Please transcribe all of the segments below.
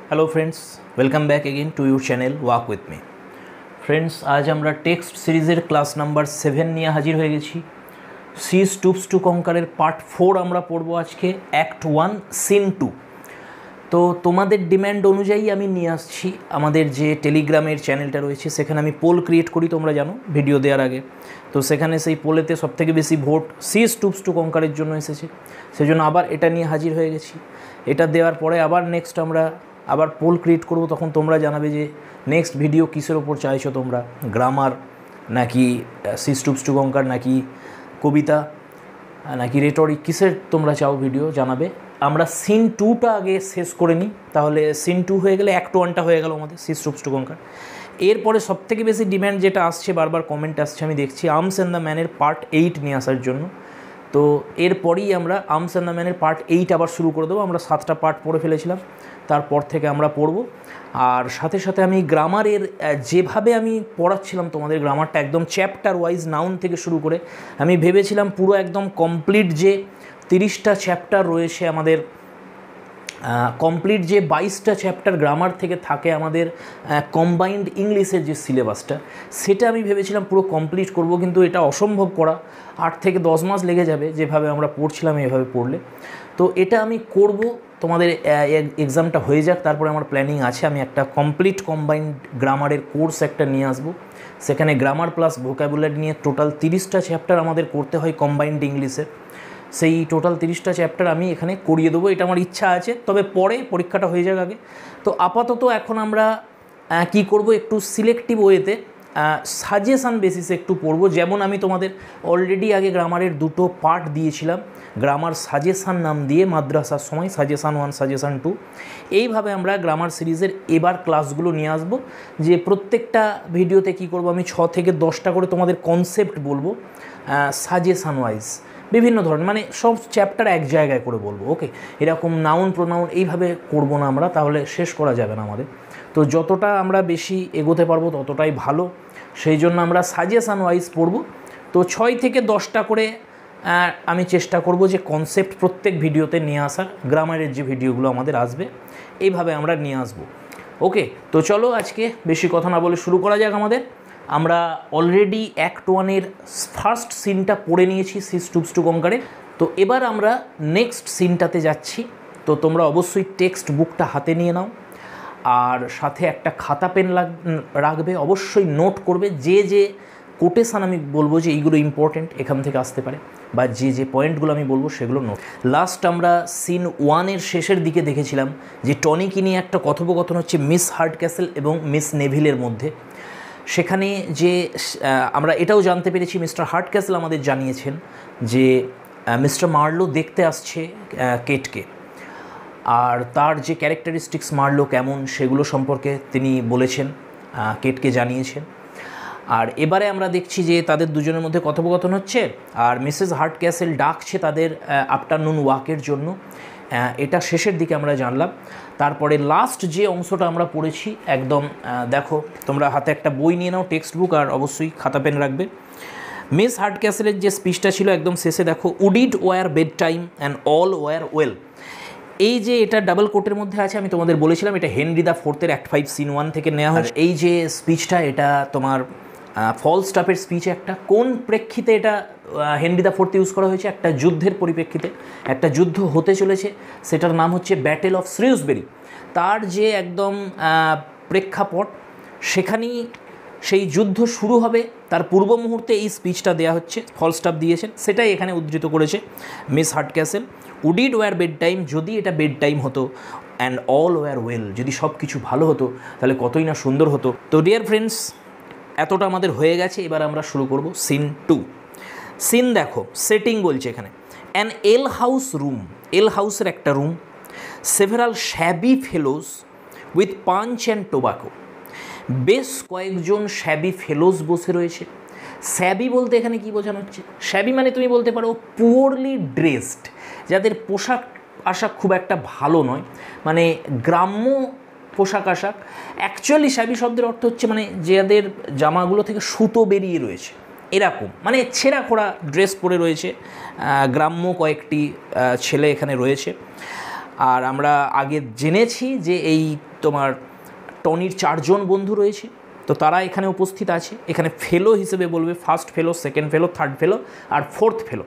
Hello friends, welcome back again to your channel walk with me. Friends, आज আমরা text সিরিজের class number 7 নিয়ে হাজির হয়ে গেছি। সি স্টুপস টু কঙ্কারের পার্ট 4 আমরা পড়ব আজকে, অ্যাক্ট 1 সিন 2। তো তোমাদের ডিম্যান্ড অনুযায়ী আমি নিয়ে আসছি আমাদের যে টেলিগ্রামের চ্যানেলটা রয়েছে, সেখানে আমি পোল ক্রিয়েট করি, তোমরা জানো ভিডিও দেওয়ার আগে। তো সেখানে সেই পোলেতে সবথেকে বেশি ভোট সি স্টুপস টু কঙ্কারের জন্য এসেছে, সেজন্য আবার এটা নিয়ে হাজির হয়ে গেছি। এটা দেওয়ার পরে আবার নেক্সট আমরা আবার পোল ক্রিয়েট করব, তখন তোমরা জানাবে যে নেক্সট ভিডিও কিসের ওপর চাইছো তোমরা, গ্রামার নাকি সি স্টুপস টু কঙ্কার নাকি কবিতা নাকি রেটরিক, কিসের তোমরা চাও ভিডিও জানাবে। আমরা সিন 2টা আগে শেষ করে নিই, তাহলে সিন 2 হয়ে গেলে অ্যাক্ট 1টা হয়ে গেল আমাদের সি স্টুপস টু কঙ্কার। এরপরে সবথেকে বেশি ডিম্যান্ড যেটা আসছে, বারবার কমেন্ট আসছে, আমি দেখছি আর্মস অ্যান্ড দ্য ম্যানের পার্ট 8 নিয়ে আসার জন্য। তো এরপরেই আমরা আর্মস অ্যান্ড দ্য ম্যানের পার্ট 8 আবার শুরু করে দেবো। আমরা 7টা পার্ট পড়ে ফেলেছিলাম, তারপর থেকে আমরা পড়ব। আর সাথে সাথে আমি গ্রামারের যেভাবে আমি পড়াচ্ছিলাম তোমাদের, গ্রামারটা একদম চ্যাপ্টার ওয়াইজ নাউন থেকে শুরু করে আমি ভেবেছিলাম পুরো একদম কমপ্লিট যে 30টা চ্যাপ্টার রয়েছে আমাদের, কমপ্লিট যে 22টা চ্যাপ্টার গ্রামার থেকে থাকে আমাদের কম্বাইন্ড ইংলিশের যে সিলেবাসটা, সেটা আমি ভেবেছিলাম পুরো কমপ্লিট করব, কিন্তু এটা অসম্ভব করা। 8 থেকে 10 মাস লেগে যাবে যেভাবে আমরা পড়ছিলাম এভাবে পড়লে। তো এটা আমি করব, তোমাদের এক্সামটা হয়ে যাক, তারপরে আমার প্ল্যানিং আছে আমি একটা কমপ্লিট কম্বাইন্ড গ্রামারের কোর্স একটা নিয়ে আসবো। সেখানে গ্রামার প্লাস ভোকাবুলারি নিয়ে টোটাল 30টা চ্যাপ্টার আমাদের করতে হয় কম্বাইন্ড ইংলিশে। সেই টোটাল 30টা চ্যাপ্টার আমি এখানে করিয়ে দেবো, এটা আমার ইচ্ছা আছে, তবে পরে পরীক্ষাটা হয়ে যাক আগে। তো আপাতত এখন আমরা কি করব, একটু সিলেক্টিভ ওয়েতে সাজেশান বেসিসে একটু পড়বো। যেমন আমি তোমাদের অলরেডি আগে গ্রামারের 2টো পার্ট দিয়েছিলাম, গ্রামার সাজেশান নাম দিয়ে মাদ্রাসার সময়, সাজেশান 1 সাজেশান 2। এইভাবে আমরা গ্রামার সিরিজের এবার ক্লাসগুলো নিয়ে আসবো, যে প্রত্যেকটা ভিডিওতে কি করব, আমি 6 থেকে 10টা করে তোমাদের কনসেপ্ট বলবো সাজেশান ওয়াইজ, বিভিন্ন ধরনের, মানে সব চ্যাপ্টার এক জায়গায় করে বলবো। ওকে, এরকম নাউন প্রোনাউন এইভাবে করব না আমরা, তাহলে শেষ করা যাবে না আমাদের। তো যতটা আমরা বেশি এগোতে পারবো ততটাই ভালো, সেই জন্য আমরা সাজেশান ওয়াইজ পড়ব। তো 6 থেকে 10টা করে আমি চেষ্টা করব যে কনসেপ্ট প্রত্যেক ভিডিওতে নিয়ে আসার, গ্রামারের যে ভিডিওগুলো আমাদের আসবে এইভাবে আমরা নিয়ে আসব। ওকে, তো চলো আজকে বেশি কথা না বলে শুরু করা যাক আমাদের। আমরা অলরেডি অ্যাক্ট 1-এর ফার্স্ট সিনটা পড়ে নিয়েছি সি স্টুপস টু কঙ্কারে। তো এবার আমরা নেক্সট সিনটাতে যাচ্ছি। তো তোমরা অবশ্যই টেক্সট বুকটা হাতে নিয়ে নাও, আর সাথে একটা খাতা পেন রাখবে, অবশ্যই নোট করবে যে যে কোটেশান আমি বলবো যে এইগুলো ইম্পর্টেন্ট এখান থেকে আসতে পারে, বা যে যে পয়েন্টগুলো আমি বলবো সেগুলো নোট। লাস্ট আমরা সিন 1-এর শেষের দিকে দেখেছিলাম যে টনিকে নিয়ে একটা কথোপকথন হচ্ছে মিস হার্ডক্যাসল এবং মিস নেভিলের মধ্যে। সেখানে যে আমরা এটাও জানতে পেরেছি, মিস্টার হার্ডক্যাসল আমাদের জানিয়েছেন যে মিস্টার মার্লো দেখতে আসছে কেটকে, আর তার যে ক্যারেক্টারিস্টিক্স মার্লো কেমন সেগুলো সম্পর্কে তিনি বলেছেন, কেটকে জানিয়েছেন। আর এবারে আমরা দেখছি যে তাদের দুজনের মধ্যে কথোপকথন হচ্ছে, আর মিসেস হার্ডক্যাসল ডাকছে তাদের আফটারনুন ওয়াকের জন্য। এটা শেষের দিকে আমরা জানলাম। তারপরে লাস্ট যে অংশটা আমরা পড়েছি একদম, দেখো তোমরা হাতে একটা বই নিয়ে নাও, টেক্সট বুক, আর অবশ্যই খাতা পেন রাখবে। মিস হার্ডক্যাসলের যে স্পিচটা ছিল একদম শেষে, দেখো, would it were bed time and all were well. এই যে এটা ডাবল কোটের মধ্যে আছে, আমি তোমাদের বলেছিলাম এটা হেনরি দ্য ফোর্থের অ্যাক্ট 5 সিন 1 থেকে নেওয়া হয়। এই যে স্পিচটা, এটা তোমার ফলস্টপের স্পিচ। একটা কোন প্রেক্ষিতে এটা হেনরি দ্য ফোর্থ ইউজ করা হয়েছে? একটা যুদ্ধের পরিপ্রেক্ষিতে, একটা যুদ্ধ হতে চলেছে, সেটার নাম হচ্ছে ব্যাটেল অফ শ্রিউসবেরি। তার যে একদম প্রেক্ষাপট, সেখানেই সেই যুদ্ধ শুরু হবে, তার পূর্ব মুহূর্তে এই স্পিচটা দেওয়া হচ্ছে, ফলস্টপ দিয়েছেন, সেটাই এখানে উদ্ধৃত করেছে miss Hardcastle. Would it were bed time, যদি এটা বেড টাইম হতো, অ্যান্ড অল ওয়ার ওয়েল, যদি সব কিছু ভালো হতো তাহলে কতই না সুন্দর হতো। তো ডিয়ার ফ্রেন্ডস, এতটা আমাদের হয়ে গেছে, এবার আমরা শুরু করব সিন 2। সিন দেখো, সেটিং বলছে এখানে an ale house room, ale হাউসের একটা room, several shabby fellows with punch and tobacco, বেশ কয়েকজন শ্যাবি ফেলোজ বসে রয়েছে। শ্যাবি বলতে এখানে কি বোঝানো হচ্ছে? শ্যাবি মানে তুমি বলতে পারো পুয়ারলি ড্রেসড, যাদের পোশাক আশাক খুব একটা ভালো নয়, মানে গ্রাম্য পোশাক আশাক। অ্যাকচুয়ালি শ্যাবি শব্দের অর্থ হচ্ছে মানে যাদের জামাগুলো থেকে সুতো বেরিয়ে রয়েছে, এরকম, মানে ছেঁড়া খোড়া ড্রেস পরে রয়েছে। গ্রাম্য কয়েকটি ছেলে এখানে রয়েছে। আর আমরা আগে জেনেছি যে এই তোমার টনির 4 জন বন্ধু রয়েছে, তো তারা এখানে উপস্থিত আছে। এখানে ফেলো হিসেবে বলবে ফার্স্ট ফেলো, সেকেন্ড ফেলো, থার্ড ফেলো আর ফোর্থ ফেলো।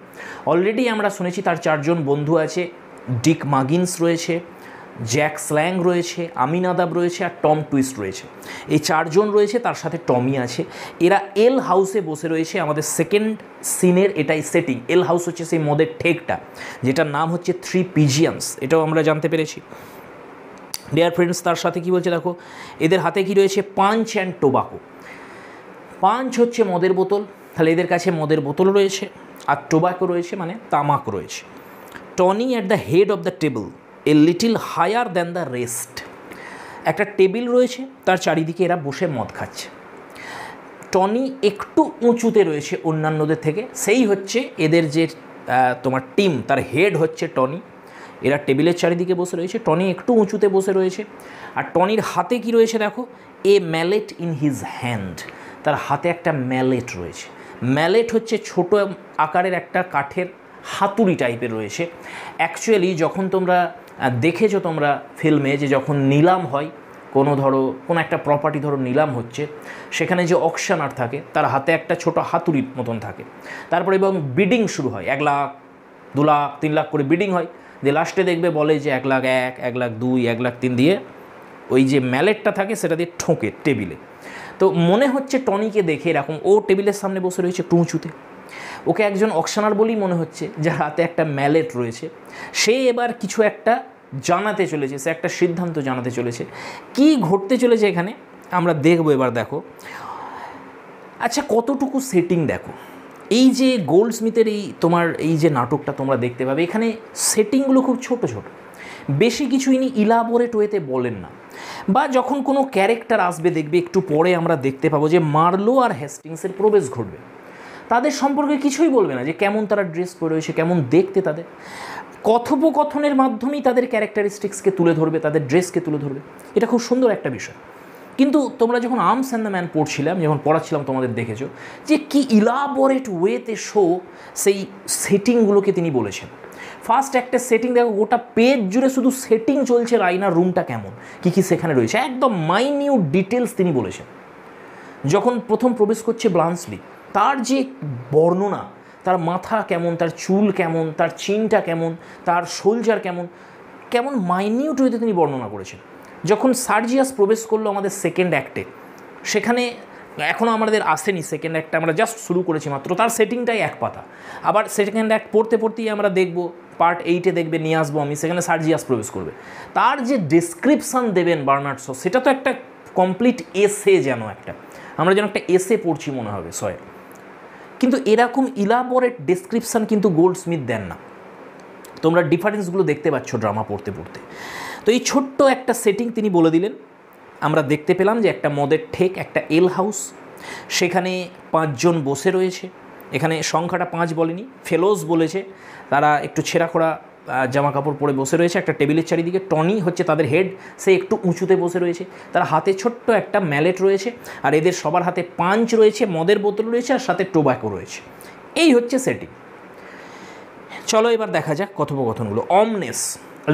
অলরেডি আমরা শুনেছি তার 4 জন বন্ধু আছে। ডিক মাগিন্স রয়েছে, জ্যাক স্ল্যাং রয়েছে, আমিন আদাব রয়েছে আর টম টুইস্ট রয়েছে। এই 4 জন রয়েছে, তার সাথে টমি আছে। এরা এল হাউসে বসে রয়েছে। আমাদের সেকেন্ড সিনের এটাই সেটিং। এল হাউস হচ্ছে সেই মদের ঠেকটা, যেটার নাম হচ্ছে 3 পিজিয়ান্স, এটাও আমরা জানতে পেরেছি। ডিয়ার ফ্রেন্ডস, তার সাথে কি বলছে দেখো, এদের হাতে কি রয়েছে, পাঞ্চ অ্যান্ড টোবাকো। পাঞ্চ হচ্ছে মদের বোতল, তাহলে এদের কাছে মদের বোতল রয়েছে, আর টোবাকো রয়েছে মানে তামাক রয়েছে। Tony at the head of the table a little higher than the rest. একটা টেবিল রয়েছে, তার চারিদিকে এরা বসে মদ খাচ্ছে। টনি একটু উঁচুতে রয়েছে অন্যান্যদের থেকে, সেই হচ্ছে এদের যে তোমার টিম, তার হেড হচ্ছে টনি। এরা টেবিলের চারিদিকে বসে রয়েছে, টনি একটু উঁচুতে বসে রয়েছে। আর টনির হাতে কি রয়েছে দেখো, এ ম্যালেট ইন হিজ হ্যান্ড। তার হাতে একটা ম্যালেট রয়েছে। ম্যালেট হচ্ছে ছোট আকারের একটা কাঠের হাতুড়ি টাইপের রয়েছে। অ্যাকচুয়ালি যখন তোমরা দেখেছো তোমরা ফিল্মে, যে যখন নিলাম হয় কোনো একটা প্রপার্টি ধরো নিলাম হচ্ছে, সেখানে যে অকশনার থাকে তার হাতে একটা ছোট হাতুড়ির মতন থাকে। তারপরে এবং বিডিং শুরু হয়, 1 লাখ 2 লাখ 3 লাখ করে বিডিং হয়। যে লাস্টে দেখবে বলে যে 1 লাখ 1, 1 লাখ 2, 1 লাখ 3 দিয়ে ওই যে ম্যালেটটা থাকে সেটা দিয়ে ঠোকে টেবিলে। তো মনে হচ্ছে টনিকে দেখে এরকম, ও টেবিলের সামনে বসে রয়েছে একটু উঁচুতে, ওকে একজন অকশনার বলেই মনে হচ্ছে, যার হাতে একটা ম্যালেট রয়েছে। সে এবার কিছু একটা জানাতে চলেছে, সে একটা সিদ্ধান্ত জানাতে চলেছে। কি ঘটতে চলেছে এখানে আমরা দেখবো। এবার দেখো, আচ্ছা কতটুকু সেটিং দেখো। এই যে গোল্ডস্মিথের এই যে নাটকটা তোমরা দেখতে পাবে, এখানে সেটিংগুলো খুব ছোট ছোট, বেশি কিছু ইনি ইলাবোরেট ওয়েতে বলেন না। বা যখন কোনো ক্যারেক্টার আসবে দেখবে একটু পরে আমরা দেখতে পাবো যে মার্লো আর হেস্টিংসের প্রবেশ ঘটবে, তাদের সম্পর্কে কিছুই বলবে না, যে কেমন তারা ড্রেস পরে রয়েছে, কেমন দেখতে। তাদের কথোপকথনের মাধ্যমেই তাদের ক্যারেক্টারিস্টিক্সকে তুলে ধরবে, তাদের ড্রেসকে তুলে ধরবে। এটা খুব সুন্দর একটা বিষয়। কিন্তু তোমরা যখন আর্মস অ্যান্ড দ্য ম্যান পড়ছিলাম, যখন পড়াচ্ছিলাম তোমাদের দেখেছো যে কি ইলাবোরেট ওয়েতে সেই সেটিংগুলোকে তিনি বলেছেন। ফার্স্ট একটা সেটিং দেখো, গোটা পেজ জুড়ে শুধু সেটিং চলছে, রাইনার রুমটা কেমন, কী কী সেখানে রয়েছে, একদম মাইনিউট ডিটেলস তিনি বলেছেন। যখন প্রথম প্রবেশ করছে ব্লান্সলি, তার যে বর্ণনা, তার মাথা কেমন, তার চুল কেমন, তার চিনটা কেমন, তার সোলজার কেমন, কেমন মাইনিউট ওয়েতে তিনি বর্ণনা করেছেন। যখন সার্জিয়াস প্রবেশ করলো আমাদের সেকেন্ড অ্যাক্টে, সেখানে এখনও আমাদের আসেনি সেকেন্ড অ্যাক্টটা, আমরা জাস্ট শুরু করেছি মাত্র, তার সেটিংটাই 1 পাতা। আবার সেকেন্ড অ্যাক্ট পড়তে পড়তেই আমরা দেখব, পার্ট 8-এ দেখবে নিয়ে আসবো আমি, সেখানে সার্জিয়াস প্রবেশ করবে। তার যে ডেসক্রিপশান দেবেন বার্নার্ড শ, সেটা তো একটা কমপ্লিট এসে, যেন আমরা যেন একটা এসে পড়ছি মনে হবে সয়ের। কিন্তু এরকম ইলাবোরেট ডেসক্রিপশান কিন্তু গোল্ডস্মিথ দেন না। তোমরা ডিফারেন্সগুলো দেখতে পাচ্ছ ড্রামা পড়তে পড়তে। তো এই ছোট্ট একটা সেটিং তিনি বলে দিলেন। আমরা দেখতে পেলাম যে একটা মদের ঠেক, একটা এল হাউস, সেখানে 5 জন বসে রয়েছে। এখানে সংখ্যাটা 5 বলেনি, ফেলোজ বলেছে। তারা একটু ছেঁড়াখোড়া জামা কাপড় পরে বসে রয়েছে একটা টেবিলের চারিদিকে। টনি হচ্ছে তাদের হেড, সে একটু উঁচুতে বসে রয়েছে। তার হাতে ছোট্ট একটা ম্যালেট রয়েছে, আর এদের সবার হাতে পাঞ্চ রয়েছে, মদের বোতল রয়েছে, আর সাথে টোব্যাকো রয়েছে। এই হচ্ছে সেটিং। চলো এবার দেখা যাক কথোপকথনগুলো। অমনেস,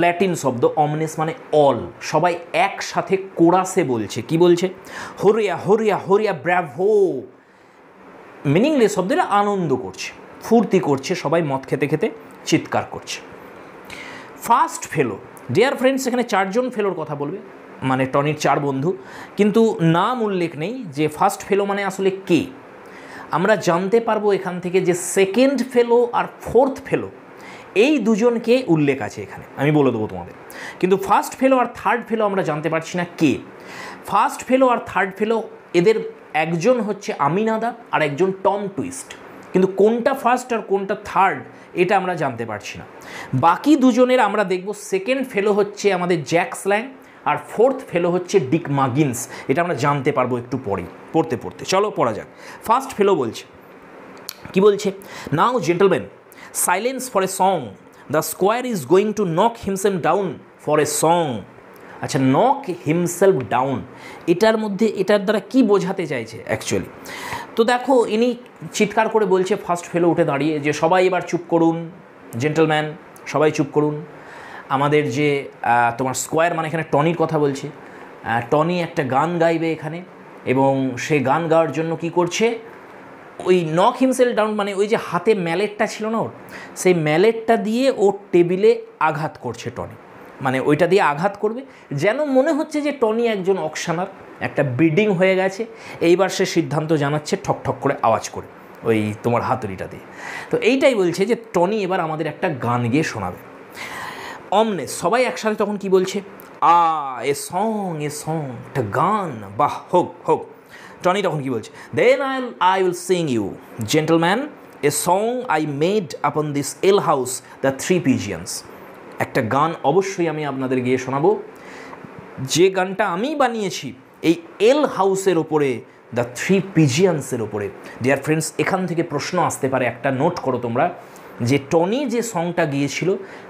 ল্যাটিন শব্দ। অমনেস মানে অল, সবাই একসাথে কোরাসে বলছে। কি বলছে? হরিয়া হরিয়া হরিয়া ব্র্যাভো। মিনিংলেস শব্দটা আনন্দ করছে, ফুর্তি করছে, সবাই মদ খেতে খেতে চিৎকার করছে। ফার্স্ট ফেলো, ডিয়ার ফ্রেন্ডস, এখানে 4 জন ফেলোর কথা বলবে, মানে টনির 4 বন্ধু, কিন্তু নাম উল্লেখ নেই যে ফার্স্ট ফেলো মানে আসলে কে। আমরা জানতে পারবো এখান থেকে যে সেকেন্ড ফেলো আর ফোর্থ ফেলো, এই দুজনকে উল্লেখ আছে এখানে, আমি বলে দেবো তোমাদের। কিন্তু ফার্স্ট ফেলো আর থার্ড ফেলো আমরা জানতে পারছি না কে। ফার্স্ট ফেলো আর থার্ড ফেলো, এদের একজন হচ্ছে আমিন আদাব আর একজন টম টুইস্ট, কিন্তু কোনটা ফার্স্ট আর কোনটা থার্ড এটা আমরা জানতে পারছি না। বাকি দুজনের আমরা দেখব, সেকেন্ড ফেলো হচ্ছে আমাদের জ্যাক স্ল্যাং আর ফোর্থ ফেলো হচ্ছে ডিক মাগিন্স। এটা আমরা জানতে পারবো একটু পরেই, পড়তে পড়তে। চলো পড়া যাক। ফার্স্ট ফেলো বলছে, কি বলছে? Now gentleman, silence for a song, the squire is going to knock himself down for a song. আচ্ছা, নক হিমসেলফ ডাউন, এটার দ্বারা কি বোঝাতে চাইছে অ্যাকচুয়ালি? তো দেখো, ইনি চিৎকার করে বলছে ফার্স্ট ফেলো উঠে দাঁড়িয়ে যে সবাই এবার চুপ করুন, জেন্টলম্যান সবাই চুপ করুন। আমাদের যে তোমার স্কোয়ার মানে এখানে টনির কথা বলছে, টনি একটা গান গাইবে এখানে, এবং সে গান গাওয়ার জন্য কি করছে, ওই নক হিমসেল ডাউন মানে ওই যে হাতে ম্যালেটটা ছিল না ওর, সেই ম্যালেটটা দিয়ে ওর টেবিলে আঘাত করছে টনি, মানে ওইটা দিয়ে আঘাত করবে, যেন মনে হচ্ছে যে টনি একজন অকশানার, একটা ব্রিডিং হয়ে গেছে, এইবার সে সিদ্ধান্ত জানাচ্ছে ঠক ঠক করে আওয়াজ করে ওই তোমার হাতুড়িটা দিয়ে। তো এইটাই বলছে যে টনি এবার আমাদের একটা গান গিয়ে শোনাবে। অমনে সবাই একসাথে তখন কি বলছে, এ সং, একটা গান, বাহ, হোক হোক। টনি তখন কি বলছে, then I will sing you gentleman a song I made upon this ale house the three pigeons. একটা গান অবশ্যই আমি আপনাদের গিয়ে শোনাবো, যে গানটা আমি বানিয়েছি এই এল হাউসের ওপরে, দ্য থ্রি পিজিয়ন্সের ওপরে। ডিয়ার ফ্রেন্ডস, এখান থেকে প্রশ্ন আসতে পারে, একটা নোট করো তোমরা, যে টনি যে সংটা গিয়েছিল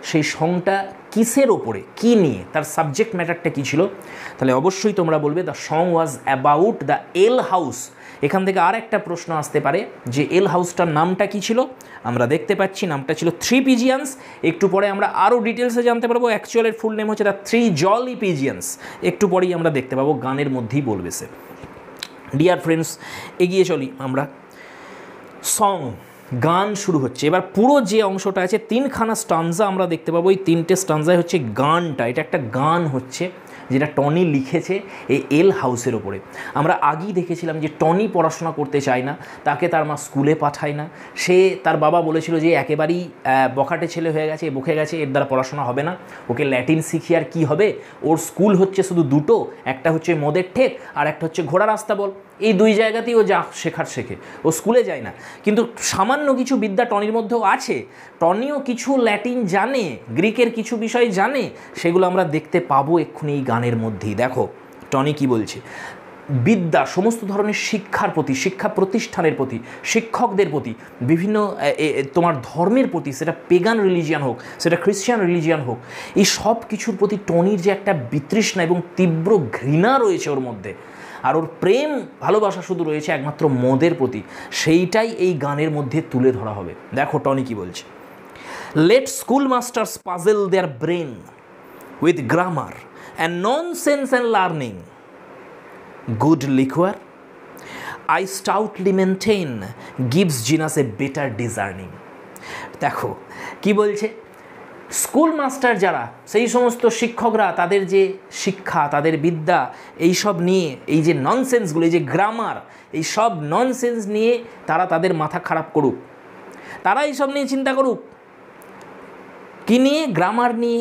সেই সংটা কিসের ওপরে, কী নিয়ে, তার সাবজেক্ট ম্যাটারটা কী ছিল। তাহলে অবশ্যই তোমরা বলবে the song was about the L house. এখান থেকে আর একটা প্রশ্ন আসতে পারে যে এল হাউসটার নামটা কী ছিল, আমরা দেখতে পাচ্ছি নামটা ছিল থ্রি পিজিয়ান্স। একটু পরে আমরা আরও ডিটেলসে জানতে পারবো, অ্যাকচুয়ালের ফুল নেম হচ্ছে দ্য থ্রি জলি পিজিয়ান্স, একটু পরেই আমরা দেখতে পাবো, গানের মধ্যেই বলবে সে। ডিয়ার ফ্রেন্ডস, এগিয়ে চলি আমরা। সং, গান শুরু হচ্ছে। এবার পুরো যে অংশটা আছে, তিনখানা স্টানজা আমরা দেখতে পাবো, এই তিনটে স্টানজায় হচ্ছে গানটা, এটা একটা গান হচ্ছে যেটা টনি লিখেছে এই এল হাউসের ওপরে। আমরা আগেই দেখেছিলাম যে টনি পড়াশোনা করতে চায় না, তাকে তার মা স্কুলে পাঠায় না, সে তার বাবা বলেছিল যে একেবারেই বখাটে ছেলে হয়ে গেছে, বকে গেছে, এর দ্বারা পড়াশোনা হবে না, ওকে ল্যাটিন শিখি আর কী হবে, ওর স্কুল হচ্ছে শুধু দুটো, একটা হচ্ছে মদের ঠেক আর একটা হচ্ছে ঘোড়া রাস্তা বল, এই দুই জায়গাতেই ও যা শেখার শেখে, ও স্কুলে যায় না। কিন্তু সামান্য কিছু বিদ্যা টনির মধ্যেও আছে, টনিও কিছু ল্যাটিন জানে, গ্রিকের কিছু বিষয় জানে, সেগুলো আমরা দেখতে পাবো এক্ষুনি এই গানের মধ্যেই। দেখো টনি কি বলছে, বিদ্যা, সমস্ত ধরনের শিক্ষার প্রতি, শিক্ষা প্রতিষ্ঠানের প্রতি, শিক্ষকদের প্রতি, বিভিন্ন তোমার ধর্মের প্রতি, সেটা পেগান রিলিজিয়ান হোক, সেটা খ্রিশ্চান রিলিজিয়ান হোক, এই সব কিছুর প্রতি টনির যে একটা বিতৃষ্ণা এবং তীব্র ঘৃণা রয়েছে ওর মধ্যে, আর ওর প্রেম ভালোবাসা শুধু রয়েছে একমাত্র মদের প্রতি, সেইটাই এই গানের মধ্যে তুলে ধরা হবে। দেখো টনি কি বলছে, let school masters puzzle their brain with grammar and nonsense and learning, good liquor I stoutly maintain gives genius a better discerning. দেখো কি বলছে, স্কুল মাস্টার যারা, সেই সমস্ত শিক্ষকরা, তাদের যে শিক্ষা, তাদের বিদ্যা, এই সব নিয়ে, এই যে ননসেন্সগুলো, এই যে গ্রামার, এই সব ননসেন্স নিয়ে তারা তাদের মাথা খারাপ করুক, তারা এইসব নিয়ে চিন্তা করুক। কী নিয়ে? গ্রামার নিয়ে,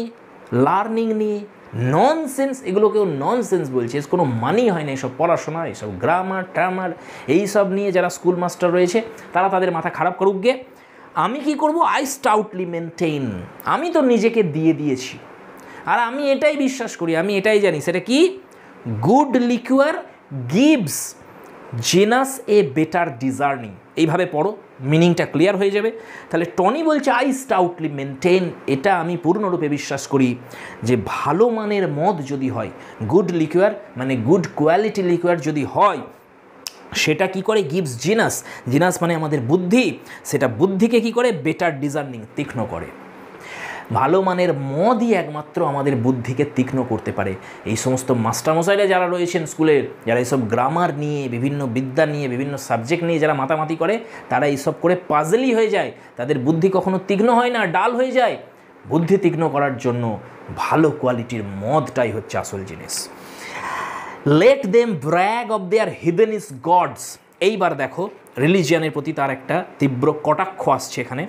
লার্নিং নিয়ে। ননসেন্স, এগুলোকেও ননসেন্স বলছে, এর কোনো মানেই হয় না এইসব পড়াশোনা, এইসব গ্রামার ট্রামার, এইসব নিয়ে যারা স্কুল মাস্টার রয়েছে তারা তাদের মাথা খারাপ করুক গে। আমি কি করব? আই স্টাউটলি মেনটেন, আমি তো নিজেকে দিয়ে দিয়েছি, আর আমি এটাই বিশ্বাস করি, আমি এটাই জানি, সেটা কি? Good liquor gives genus a better discerning. এইভাবে পড়ো, মিনিংটা ক্লিয়ার হয়ে যাবে। তাহলে টনি বলছে আই স্টাউটলি মেনটেন, এটা আমি পূর্ণরূপে বিশ্বাস করি যে ভালো মানের মদ যদি হয়, গুড লিকুয়ার মানে গুড কোয়ালিটি লিকুয়ার যদি হয়, সেটা কি করে? গিভস জিনাস, জিনাস মানে আমাদের বুদ্ধি, সেটা বুদ্ধিকে কি করে? বেটার ডিজার্নিং, তীক্ষ্ণ করে। ভালো মানের মদই একমাত্র আমাদের বুদ্ধিকে তীক্ষ্ণ করতে পারে। এই সমস্ত মাস্টারমশাইরা যারা রয়েছেন স্কুলের, যারা এইসব গ্রামার নিয়ে, বিভিন্ন বিদ্যা নিয়ে, বিভিন্ন সাবজেক্ট নিয়ে যারা মাতামাতি করে, তারা এইসব করে পাজেলই হয়ে যায়, তাদের বুদ্ধি কখনো তীক্ষ্ণ হয় না, ডাল হয়ে যায়। বুদ্ধি তীক্ষ্ণ করার জন্য ভালো কোয়ালিটির মদটাই হচ্ছে আসল জিনিস। Let them brag of their heathenish gods. এইবার দেখো রিলিজিয়ানের প্রতি তার একটা তীব্র কটাক্ষ আসছে এখানে।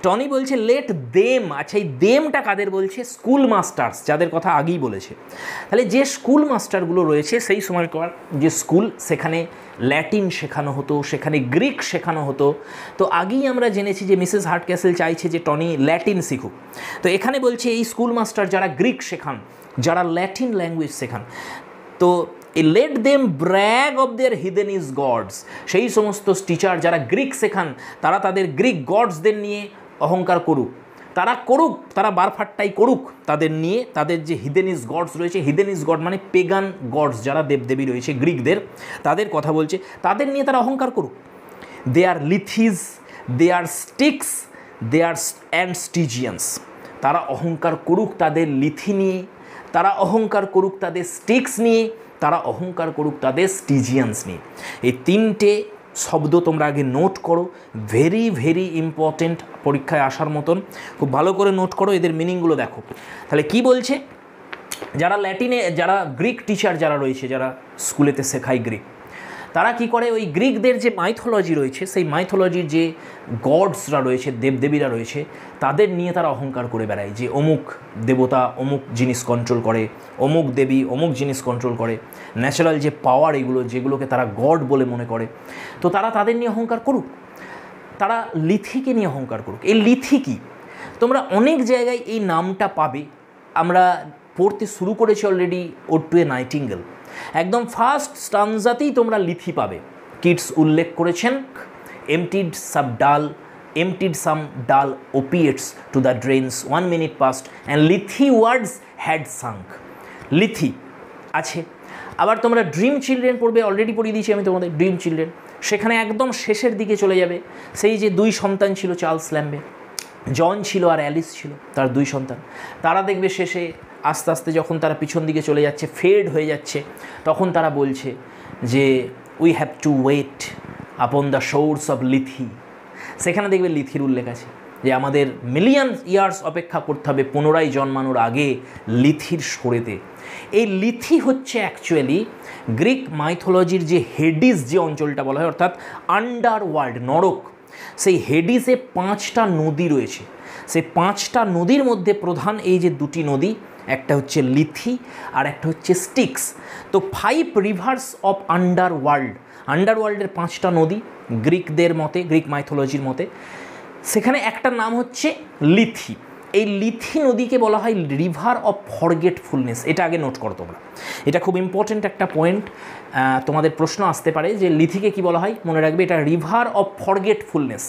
টনি বলছে লেট দেম, আচ্ছা এই দেমটা কাদের বলছে? স্কুল মাস্টার্স, যাদের কথা আগেই বলেছে। তাহলে যে স্কুল মাস্টারগুলো রয়েছে সেই সময়কার যে স্কুল, সেখানে ল্যাটিন শেখানো হতো, সেখানে গ্রিক শেখানো হতো। তো আগেই আমরা জেনেছি যে মিসেস হার্টক্যাসেল চাইছে যে টনি ল্যাটিন শিখুক। তো এখানে বলছে এই স্কুল মাস্টার যারা গ্রিক শেখান, যারা ল্যাটিন ল্যাঙ্গুয়েজ শেখান, তো let them brag of their heathenish gods, সেই সমস্ত টিচার যারা গ্রিক শেখান, তারা তাদের গ্রিক গডসদের নিয়ে অহংকার করুক, তারা করুক, তারা বারফাট্টাই করুক তাদের নিয়ে, তাদের যে হিডেনিস গডস রয়েছে, হিডেনিস গড মানে পেগান গডস, যারা দেবদেবী রয়েছে গ্রিকদের, তাদের কথা বলছে, তাদের নিয়ে তারা অহংকার করুক। দে আর লিথিস, দে আর স্টিক্স, দে আর অ্যান্ড স্টিজিয়ান্স, তারা অহংকার করুক তাদের লিথি নিয়ে, তারা অহংকার করুক তাদের স্টিক্স নিয়ে, তারা অহংকার করুক তাদের স্টিজিয়ান্স নিয়ে। এই তিনটে শব্দ তোমরা আগে নোট করো, ভেরি ভেরি ইম্পর্টেন্ট, পরীক্ষায় আসার মতন, খুব ভালো করে নোট করো, এদের মিনিংগুলো দেখো। তাহলে কি বলছে, যারা ল্যাটিনে, যারা গ্রিক টিচার যারা রয়েছে, যারা স্কুলেতে শেখায় গ্রিক, তারা কি করে, ওই গ্রিকদের যে মাইথোলজি রয়েছে, সেই মাইথোলজির যে গডসরা রয়েছে, দেবদেবীরা রয়েছে, তাদের নিয়ে তারা অহংকার করে বেড়ায় যে অমুক দেবতা অমুক জিনিস কন্ট্রোল করে, অমুক দেবী অমুক জিনিস কন্ট্রোল করে, ন্যাচারাল যে পাওয়ার এগুলো যেগুলোকে তারা গড বলে মনে করে, তো তারা তাদের নিয়ে অহংকার করুক, তারা লিথিকে নিয়ে অহংকার করুক। এই লিথি কি, তোমরা অনেক জায়গায় এই নামটা পাবে, আমরা পড়তে শুরু করেছি already ode to a nightingale, একদম ফার্স্ট স্টানজাতেই তোমরা লিথি পাবে। কিটস উল্লেখ করেছেন, emptied some dull opiates to the drains 1 minute past and Lethe wards had sunk. Lethe আছে। আবার তোমরা ড্রিম চিলড্রেন পড়বে, অলরেডি পড়িয়ে দিয়েছি আমি তোমাদের ড্রিম চিলড্রেন, সেখানে একদম শেষের দিকে চলে যাবে, সেই যে 2 সন্তান ছিল চার্লস ল্যাম্বে, জন ছিল আর অ্যালিস ছিল, তার 2 সন্তান, তারা দেখবে শেষে আস্তে আস্তে যখন তারা পিছন দিকে চলে যাচ্ছে, ফেড হয়ে যাচ্ছে, তখন তারা বলছে যে we have to wait upon the shores of Lethe. সেখানে দেখবে লিথির উল্লেখ আছে যে আমাদের মিলিয়ন ইয়ার্স অপেক্ষা করতে হবে পুনরায় জন্মানোর আগে লিথির সরেতে। এই লিথি হচ্ছে অ্যাকচুয়ালি গ্রিক মাইথোলজির যে হেডিস যে অঞ্চলটা বলা হয়, অর্থাৎ আন্ডারওয়ার্ল্ড, নরক, সেই হেডিসে 5টা নদী রয়েছে। সেই 5টা নদীর মধ্যে প্রধান এই যে 2টি নদী, একটা হচ্ছে লিথি আর একটা হচ্ছে স্টিক্স। তো 5 রিভার্স অফ আন্ডারওয়ার্ল্ডের 5টা নদী গ্রিকদের মতে, গ্রিক মাইথোলজির মতে, সেখানে একটা নাম হচ্ছে লিথি। এই লিথি নদীকে বলা হয় রিভার অফ ফরগেটফুলনেস। এটা আগে নোট করো তোমরা, এটা খুব ইম্পর্ট্যান্ট একটা পয়েন্ট, তোমাদের প্রশ্ন আসতে পারে যে লিথিকে কি বলা হয়, মনে রাখবে এটা রিভার অফ ফরগেটফুলনেস,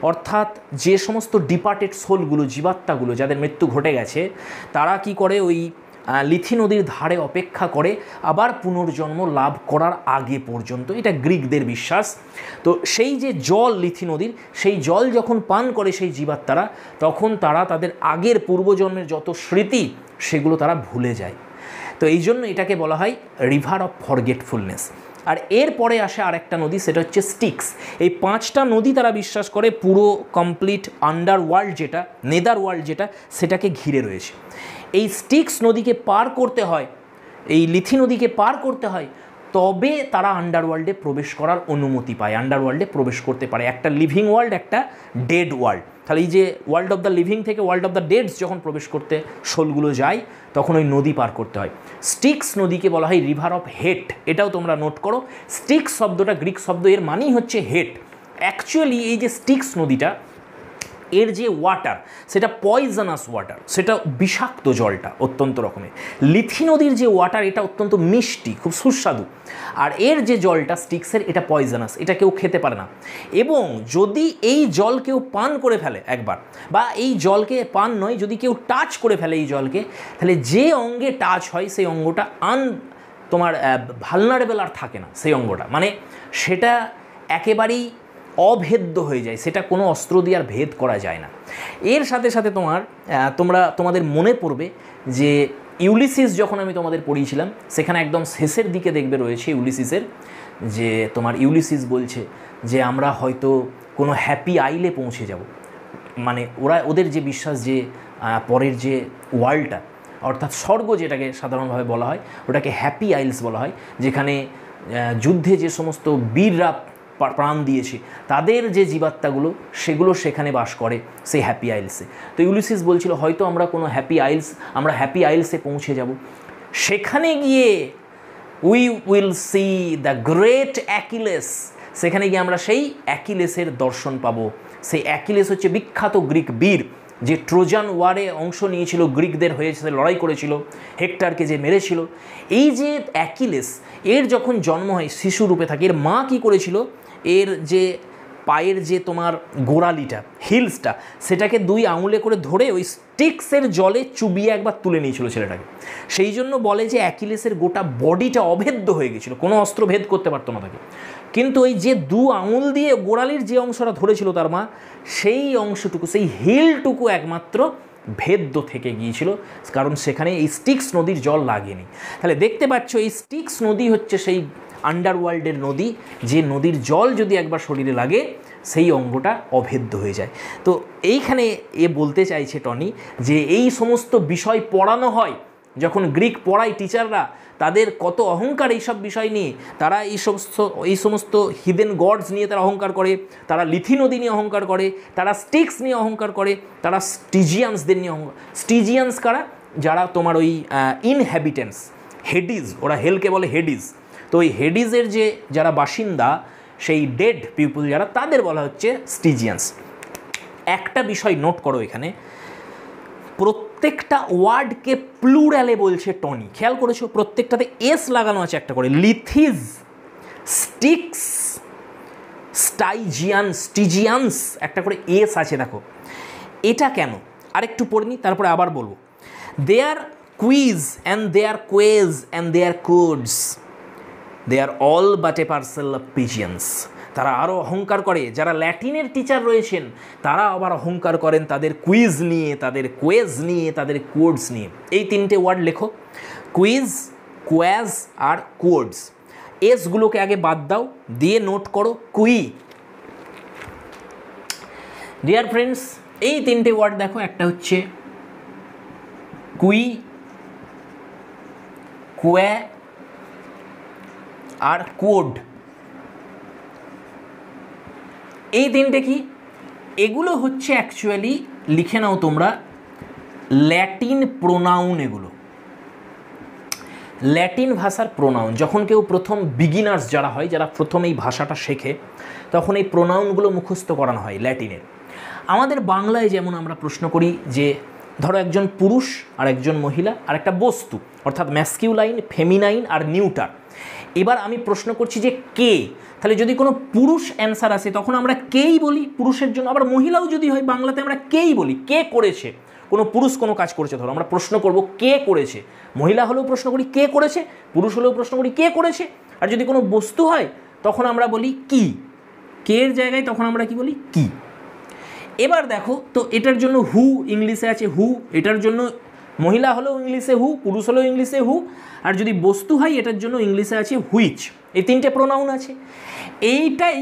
অর্থাৎ যে সমস্ত ডিপার্টেড সোলগুলো, জীবাত্মাগুলো যাদের মৃত্যু ঘটে গেছে, তারা কি করে ওই লিথি নদীর ধারে অপেক্ষা করে আবার পুনর্জন্ম লাভ করার আগে পর্যন্ত, এটা গ্রিকদের বিশ্বাস। তো সেই যে জল লিথি নদীর, সেই জল যখন পান করে সেই জীবাত্মারা, তখন তারা তাদের আগের পূর্বজন্মের যত স্মৃতি সেগুলো তারা ভুলে যায়। তো এই জন্য এটাকে বলা হয় রিভার অফ ফরগেটফুলনেস। আর এরপরে আসে আরেকটা নদী, সেটা হচ্ছে স্টিক্স। এই 5টা নদী তারা বিশ্বাস করে পুরো কমপ্লিট আন্ডারওয়ার্ল্ড যেটা, নেদারওয়ার্ল্ড যেটা, সেটাকে ঘিরে রয়েছে। এই স্টিক্স নদীকে পার করতে হয়, এই লিথি নদীকে পার করতে হয়, তবে তারা আন্ডারওয়ার্ল্ডে প্রবেশ করার অনুমতি পায়, আন্ডারওয়ার্ল্ডে প্রবেশ করতে পারে। একটা লিভিং ওয়ার্ল্ড, একটা ডেড ওয়ার্ল্ড। তাহলে এই যে ওয়ার্ল্ড অফ দ্য লিভিং থেকে ওয়ার্ল্ড অফ দ্য ডেডস যখন প্রবেশ করতে সোলগুলো যায়, তখন ওই নদী পার করতে হয়। স্টিক্স নদীকে বলা হয় রিভার অফ হেট। এটাও তোমরা নোট করো, স্টিক্স শব্দটা গ্রিক শব্দ, এর মানেই হচ্ছে হেট। অ্যাকচুয়ালি এই যে স্টিক্স নদীটা, এর যে ওয়াটার সেটা পয়জনাস ওয়াটার, সেটা বিষাক্ত জলটা অত্যন্ত রকমের। লিথি নদীর যে ওয়াটার এটা অত্যন্ত মিষ্টি, খুব সুস্বাদু। আর এর যে জলটা স্টিক্সের, এটা পয়জনাস, এটা কেউ খেতে পারে না। এবং যদি এই জল কেউ পান করে ফেলে একবার, বা এই জলকে পান নয়, যদি কেউ টাচ করে ফেলে এই জলকে, তাহলে যে অঙ্গে টাচ হয় সেই অঙ্গটা তোমার ভালনারেবল আর থাকে না, সেই অঙ্গটা মানে সেটা একেবারেই অভেদ্য হয়ে যায়, সেটা কোনো অস্ত্র দিয়ে আর ভেদ করা যায় না। এর সাথে সাথে তোমাদের মনে পড়বে যে ইউলিসিস যখন আমি তোমাদের পড়িয়েছিলাম, সেখানে একদম শেষের দিকে দেখবে রয়েছে ইউলিসিসের, যে তোমার ইউলিসিস বলছে যে আমরা হয়তো কোনো হ্যাপি আইলে পৌঁছে যাব। মানে ওদের যে বিশ্বাস যে পরের যে ওয়ার্ল্ডটা, অর্থাৎ স্বর্গ যেটাকে সাধারণভাবে বলা হয়, ওটাকে হ্যাপি আইলস বলা হয়, যেখানে যুদ্ধে যে সমস্ত বীররা প্রাণ দিয়েছে তাদের যে জীবাত্মাগুলো সেগুলো সেখানে বাস করে সেই হ্যাপি আইলসে। তো ইউলিসিস বলছিল হয়তো আমরা কোনো আমরা হ্যাপি আইলসে পৌঁছে যাব, সেখানে গিয়ে we will see the great Achilles, সেখানে গিয়ে আমরা সেই অ্যাকিলেসের দর্শন পাবো। সেই অ্যাকিলেস হচ্ছে বিখ্যাত গ্রিক বীর, যে ট্রোজান ওয়ারে অংশ নিয়েছিল, গ্রিকদের হয়ে লড়াই করেছিল, হেক্টরকে যে মেরেছিল। এই যে অ্যাকিলেস, এর যখন জন্ম হয় শিশু রূপে থাকে, এর মা কী করেছিল, এর যে পায়ের যে তোমার গোড়ালিটা, হিলসটা, সেটাকে 2 আঙুলে করে ধরে ওই স্টিক্সের জলে চুবিয়ে একবার তুলে নিয়েছিল ছেলেটাকে। সেই জন্য বলে যে অ্যাকিলেসের গোটা বডিটা অভেদ্য হয়ে গেছিলো, কোনো অস্ত্র ভেদ করতে পারতো না তাকে। কিন্তু ওই যে 2 আঙুল দিয়ে গোড়ালির যে অংশটা ধরেছিল তার মা, সেই অংশটুকু, সেই হিলটুকু একমাত্র ভেদ্য থেকে গিয়েছিল, কারণ সেখানে এই স্টিক্স নদীর জল লাগেনি। তাহলে দেখতে পাচ্ছ এই স্টিক্স নদী হচ্ছে সেই আন্ডারওয়ার্ল্ডের নদী, যে নদীর জল যদি একবার শরীরে লাগে সেই অঙ্গটা অভেদ্য হয়ে যায়। তো এইখানে বলতে চাইছে টনি যে এই সমস্ত বিষয় পড়ানো হয়, যখন গ্রিক পড়ায় টিচাররা, তাদের কত অহংকার এইসব বিষয় নিয়ে। তারা এই সমস্ত হিডেন গডস নিয়ে তারা অহংকার করে, তারা লিথি নদী নিয়ে অহংকার করে, তারা স্টিক্স নিয়ে অহংকার করে, তারা স্টিজিয়ান্সদের নিয়ে অহংকার। স্টিজিয়ান্স কারা? যারা তোমার ওই ইনহ্যাবিটেন্টস, হেডিস, ওরা হেলকে বলে হেডিস। তো ওই হেডিসের যে যারা বাসিন্দা, সেই ডেড পিপল যারা, তাদের বলা হচ্ছে স্টিজিয়ান্স। একটা বিষয় নোট করো এখানে, প্রত্যেকটা ওয়ার্ডকে প্লুরালে বলছে টনি, খেয়াল করেছো? প্রত্যেকটাতে এস লাগানো আছে একটা করে। লিথিস, স্টিক্স, স্টিজিয়ান্স একটা করে এস আছে, দেখো এটা কেন আরেকটু পড়ে নি, তারপরে আবার বলবো। Their quis and their quaes and their quods, they are all but a parcel of pigeons. তারা আরও অহংকার করে, যারা ল্যাটিনের টিচার রয়েছেন তারা আবার অহংকার করেন তাদের কুইজ নিয়ে, তাদের কোয়েজ নিয়ে, তাদের কোডস নিয়ে। এই তিনটে ওয়ার্ড লেখো, কুইজ, কোয়াজ আর কোডস। এসগুলোকে আগে বাদ দাও, দিয়ে নোট করো কুই। ডিয়ার ফ্রেন্ডস, এই তিনটে ওয়ার্ড দেখো, একটা হচ্ছে কুই, কোয়া আর কোড। এই তিনটে কি? এগুলো হচ্ছে অ্যাকচুয়ালি, লিখে নাও তোমরা, ল্যাটিন প্রোনাউন। এগুলো ল্যাটিন ভাষার প্রোনাউন। যখন কেউ প্রথম বিগিনার্স যারা হয়, যারা প্রথম এই ভাষাটা শেখে, তখন এই প্রোনাউনগুলো মুখস্থ করানো হয় ল্যাটিনের। আমাদের বাংলায় যেমন আমরা প্রশ্ন করি যে ধরো একজন পুরুষ আর একজন মহিলা আর একটা বস্তু, অর্থাৎ ম্যাসকিউলাইন, ফেমিনাইন আর নিউটার। এবার আমি প্রশ্ন করছি যে কে, তাহলে যদি কোনো পুরুষ অ্যান্সার আসে তখন আমরা কেই বলি পুরুষের জন্য। আবার মহিলাও যদি হয়, বাংলাতে আমরা কেই বলি, কে করেছে। কোনো পুরুষ কোনো কাজ করেছে, ধরো আমরা প্রশ্ন করব কে করেছে। মহিলা হলেও প্রশ্ন করি কে করেছে, পুরুষ হলেও প্রশ্ন করি কে করেছে। আর যদি কোনো বস্তু হয় তখন আমরা বলি কি, কে এর জায়গায় তখন আমরা কি বলি, কি। এবার দেখো তো, এটার জন্য হু ইংলিশে আছে হু, এটার জন্য মহিলা হলেও ইংলিশে হু, পুরুষ হলেও ইংলিশে হু, আর যদি বস্তু হয় এটার জন্য ইংলিশে আছে হুইচ। এই তিনটে প্রোনাউন আছে। এইটাই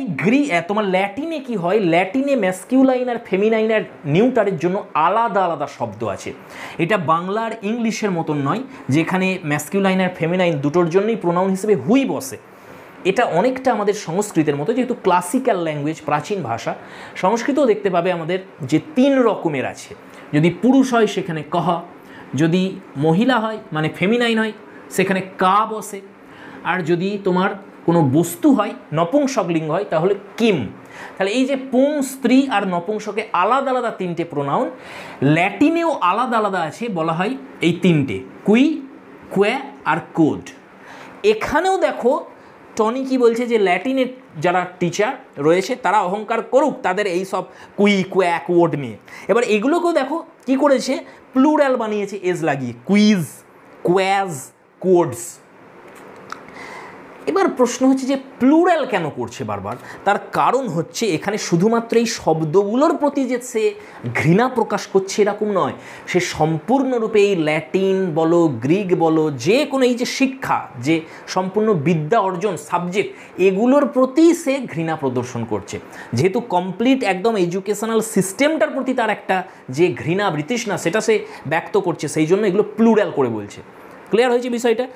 তোমার ল্যাটিনে কি হয়, ল্যাটিনে ম্যাসকিউলাইন আর ফেমিনাইন আর নিউটারের জন্য আলাদা আলাদা শব্দ আছে। এটা বাংলার ইংলিশের মতন নয়, যেখানে ম্যাসকিউলাইন আর ফেমিনাইন দুটোর জন্যই প্রোনাউন হিসেবে হুই বসে। এটা অনেকটা আমাদের সংস্কৃতের মতো, যেহেতু ক্লাসিক্যাল ল্যাঙ্গুয়েজ, প্রাচীন ভাষা। সংস্কৃতও দেখতে পাবে আমাদের যে 3 রকমের আছে। যদি পুরুষ হয় সেখানে কহ, যদি মহিলা হয় মানে ফেমিনাইন হয় সেখানে কা বসে, আর যদি তোমার কোনো বস্তু হয়, নপুংসকলিঙ্গ হয়, তাহলে কিম। তাহলে এই যে পুং, স্ত্রী আর নপুংসকে আলাদা আলাদা 3টে প্রোনাউন, ল্যাটিনেও আলাদা আলাদা আছে, বলা হয় এই 3টে, কুই, কোয়া আর কোড। এখানেও দেখো টনি কি বলছে যে ল্যাটিনের যারা টিচার রয়েছে তারা অহংকার করুক তাদের এই সব কুই, কোয়া, কোড নিয়ে। এবার এগুলোকেও দেখো কি করেছে, প্লুরাল বানিয়েছে এজ লাগিয়ে, কুইজ, কোয়াজ, কোডস। এবার প্রশ্ন হচ্ছে যে প্লুরাল কেন করছে বারবার? তার কারণ হচ্ছে এখানে শুধুমাত্র এই শব্দগুলোর প্রতি যে সে ঘৃণা প্রকাশ করছে এরকম নয়, সে সম্পূর্ণরূপে এই ল্যাটিন বলো, গ্রিক বলো, যে কোনো এই যে শিক্ষা, যে সম্পূর্ণ বিদ্যা অর্জন সাবজেক্ট, এগুলোর প্রতি সে ঘৃণা প্রদর্শন করছে। যেহেতু কমপ্লিট একদম এডুকেশনাল সিস্টেমটার প্রতি তার একটা যে ঘৃণা, বিতৃষ্ণা, সেটা সে ব্যক্ত করছে, সেই জন্য এগুলো প্লুরাল করে বলছে। ক্লিয়ার হয়েছে বিষয়টা?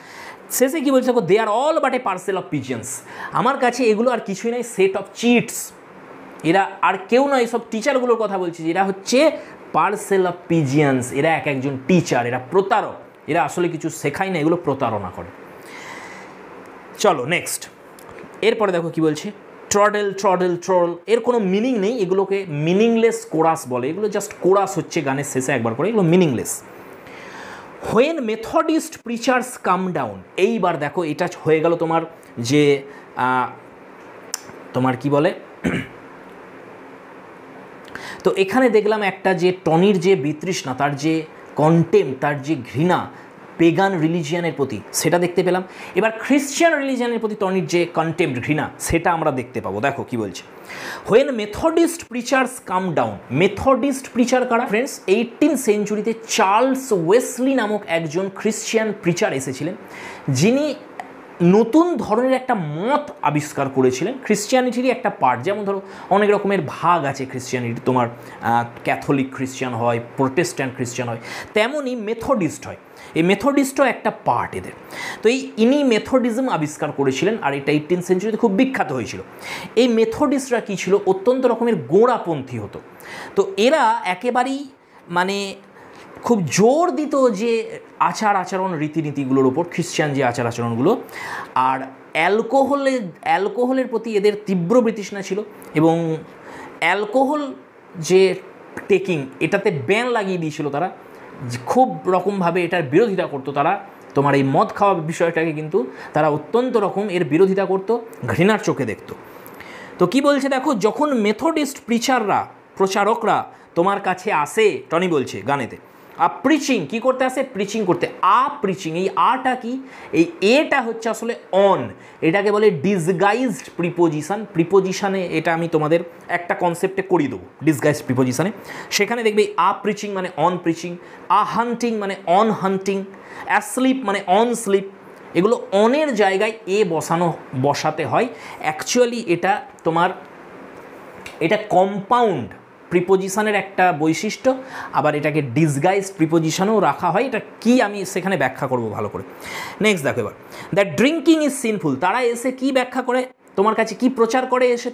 শেষে কি বলছে, they are all but a parcel of pigeons. আমার কাছে এগুলো আর কিছুই নয়, সেট অফ চিটস। এরা আর কেউ নয়, সব টিচারগুলোর কথা বলছি, এরা হচ্ছে পার্সেল অফ পিজিয়ন্স। এরা এক একজন টিচার, এরা প্রতারক, এরা আসলে কিছু শেখায় না, এগুলো প্রতারণা করে। চলো নেক্সট, এরপরে দেখো কি বলছে, ট্রডেল, ট্রডেল, ট্রল, এর কোনো মিনিং নেই, এগুলোকে মিনিংলেস কোরাস বলে। এগুলো জাস্ট কোরাস হচ্ছে গানের শেষে একবার করে, এগুলো meaningless. When Methodist preachers come down, এইবার দেখো এটা হয়ে গেল তোমার যে তোমার কি বলে, তো এখানে দেখলাম একটা যে টনির যে বিতৃষ্ণা, তার যে কন্টেম্প, তার যে ঘৃণা পেগান রিলিজিয়ানের প্রতি সেটা দেখতে পেলাম। এবার খ্রিশ্চান রিলিজিয়ানের প্রতি টনির যে কন্টেম্প্ট, ঘৃণা, সেটা আমরা দেখতে পাবো। দেখো কি বলছে, when Methodist preachers come down. Methodist preacher কারা ফ্রেন্ডস? 18th সেঞ্চুরিতে চার্লস ওয়েসলি নামক একজন খ্রিশ্চান প্রিচার এসেছিলেন, যিনি নতুন ধরনের একটা মত আবিষ্কার করেছিলেন। খ্রিশ্চিয়ানিটিরই একটা পার্ট, যেমন ধরো অনেক রকমের ভাগ আছে খ্রিশ্চিয়ানিটি, তোমার ক্যাথলিক খ্রিশ্চান হয়, প্রোটেস্ট্যান্ট খ্রিশ্চান হয়, তেমনই মেথডিস্ট হয়। এই মেথডিস্টও একটা পার্ট এদের। তো ইনি মেথডিজম আবিষ্কার করেছিলেন, আর এটা 18th সেঞ্চুরিতে খুব বিখ্যাত হয়েছিল। এই মেথডিস্টরা কী ছিল? অত্যন্ত রকমের গোঁড়াপন্থী হতো। তো এরা একেবারেই মানে খুব জোর দিত যে আচার আচরণ রীতিনীতিগুলোর ওপর, খ্রিশ্চান যে আচার আচরণগুলো। আর অ্যালকোহলের প্রতি এদের তীব্র বিতৃষ্ণা ছিল, এবং অ্যালকোহল যে টেকিং, এটাতে ব্যান লাগিয়ে দিয়েছিল তারা। খুব রকমভাবে এটার বিরোধিতা করতো তারা। তোমার এই মদ খাওয়া বিষয়টাকে কিন্তু তারা অত্যন্ত রকম এর বিরোধিতা করতো, ঘৃণার চোখে দেখতো। তো কি বলছে দেখো, যখন মেথডিস্ট প্রচারকরা তোমার কাছে আসে, টনি বলছে গানেতে, প্রিচিং, কী করতে আসে? প্রিচিং করতে। প্রিচিং, এই আটা কি? এই এটা হচ্ছে আসলে অন, এটাকে বলে ডিসগাইজড প্রিপোজিশন। প্রিপোজিশনে এটা আমি তোমাদের একটা কনসেপ্টে করিয়ে দেবো, ডিসগাইজড প্রিপোজিশনে। সেখানে দেখবে প্রিচিং মানে অন প্রিচিং, হান্টিং মানে অন হান্টিং, অ্যাসলিপ মানে অন স্লিপ। এগুলো অনের জায়গায় বসাতে হয়। অ্যাকচুয়ালি এটা তোমার কম্পাউন্ড প্রিপোজিশনের একটা বৈশিষ্ট্য, আবার এটাকে ডিসগাইজ প্রিপোজিশনও রাখা হয়। এটা কি আমি সেখানে ব্যাখ্যা করব ভালো করে। নেক্সট দেখো এবার, দ্যাট ড্রিঙ্কিং ইজ সিনফুল। তারা এসে কি ব্যাখ্যা করে তোমার কাছে, কি প্রচার করে এসে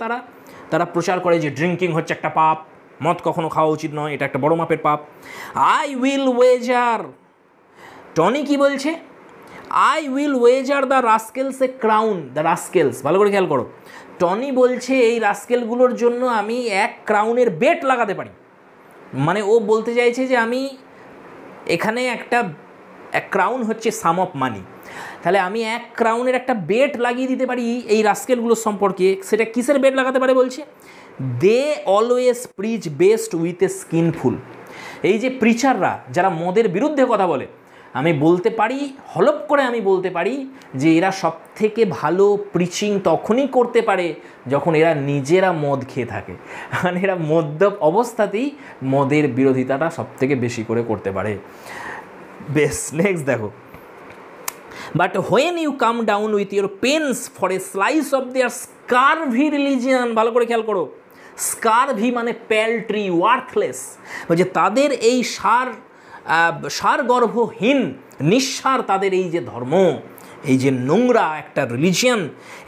তারা প্রচার করে যে ড্রিঙ্কিং হচ্ছে একটা পাপ, মদ কখনো খাওয়া উচিত নয়, এটা একটা বড় মাপের পাপ। আই উইল ওয়েজার, টনি কি বলছে? I will wager the rascals a crown. The rascals, ভালো করে খেয়াল করো, টনি বলছে এই রাস্কেলগুলোর জন্য আমি 1 ক্রাউনের বেট লাগাতে পারি। মানে ও বলতে চাইছে যে আমি এখানে এক ক্রাউন হচ্ছে সাম অফ মানি, তাহলে আমি 1 ক্রাউনের একটা বেট লাগিয়ে দিতে পারি এই রাস্কেলগুলোর সম্পর্কে। সেটা কিসের বেট লাগাতে পারে বলছে? They always preach best with a skinful. এই যে প্রিচাররা যারা মদের বিরুদ্ধে কথা বলে, আমি বলতে পারি, হলপ করে আমি বলতে পারি যে এরা সবথেকে ভালো প্রিচিং তখনই করতে পারে যখন এরা নিজেরা মদ খেয়ে থাকে। মানে এরা মদ্যপ অবস্থাতেই মদের বিরোধিতাটা সবথেকে বেশি করে করতে পারে। বেশ, নেক্সট দেখো, but when you come down with your pence for a slice of their scurvy religion, ভালো করে খেয়াল করো, স্কারভি মানে প্যালট্রি, ওয়ার্থলেস, যে তাদের এই সারগর্ভহীন নিঃসার তাদের এই যে ধর্ম, এই যে নোংরা একটা রিলিজিয়ান,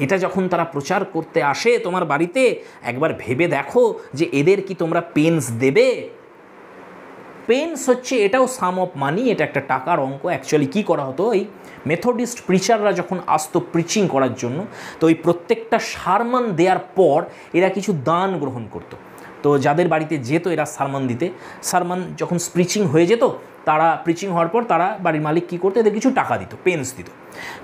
এটা যখন তারা প্রচার করতে আসে তোমার বাড়িতে, একবার ভেবে দেখো যে এদের কি তোমরা পেন্স দেবে? পেন্স হচ্ছে এটাও সাম অফ মানি, এটা একটা টাকার অঙ্ক। অ্যাকচুয়ালি কী করা হতো, এই মেথডিস্ট প্রিচাররা যখন আসতো প্রিচিং করার জন্য, তো এই প্রত্যেকটা সারমান দেওয়ার পর এরা কিছু দান গ্রহণ করতো। তো যাদের বাড়িতে যেত এরা সারমান দিতে, সারমান যখন প্রিচিং হয়ে যেত, তারা প্রিচিং হওয়ার পর তারা বাড়ির মালিক কী করতো, এদের কিছু টাকা দিত, পেন্স দিত।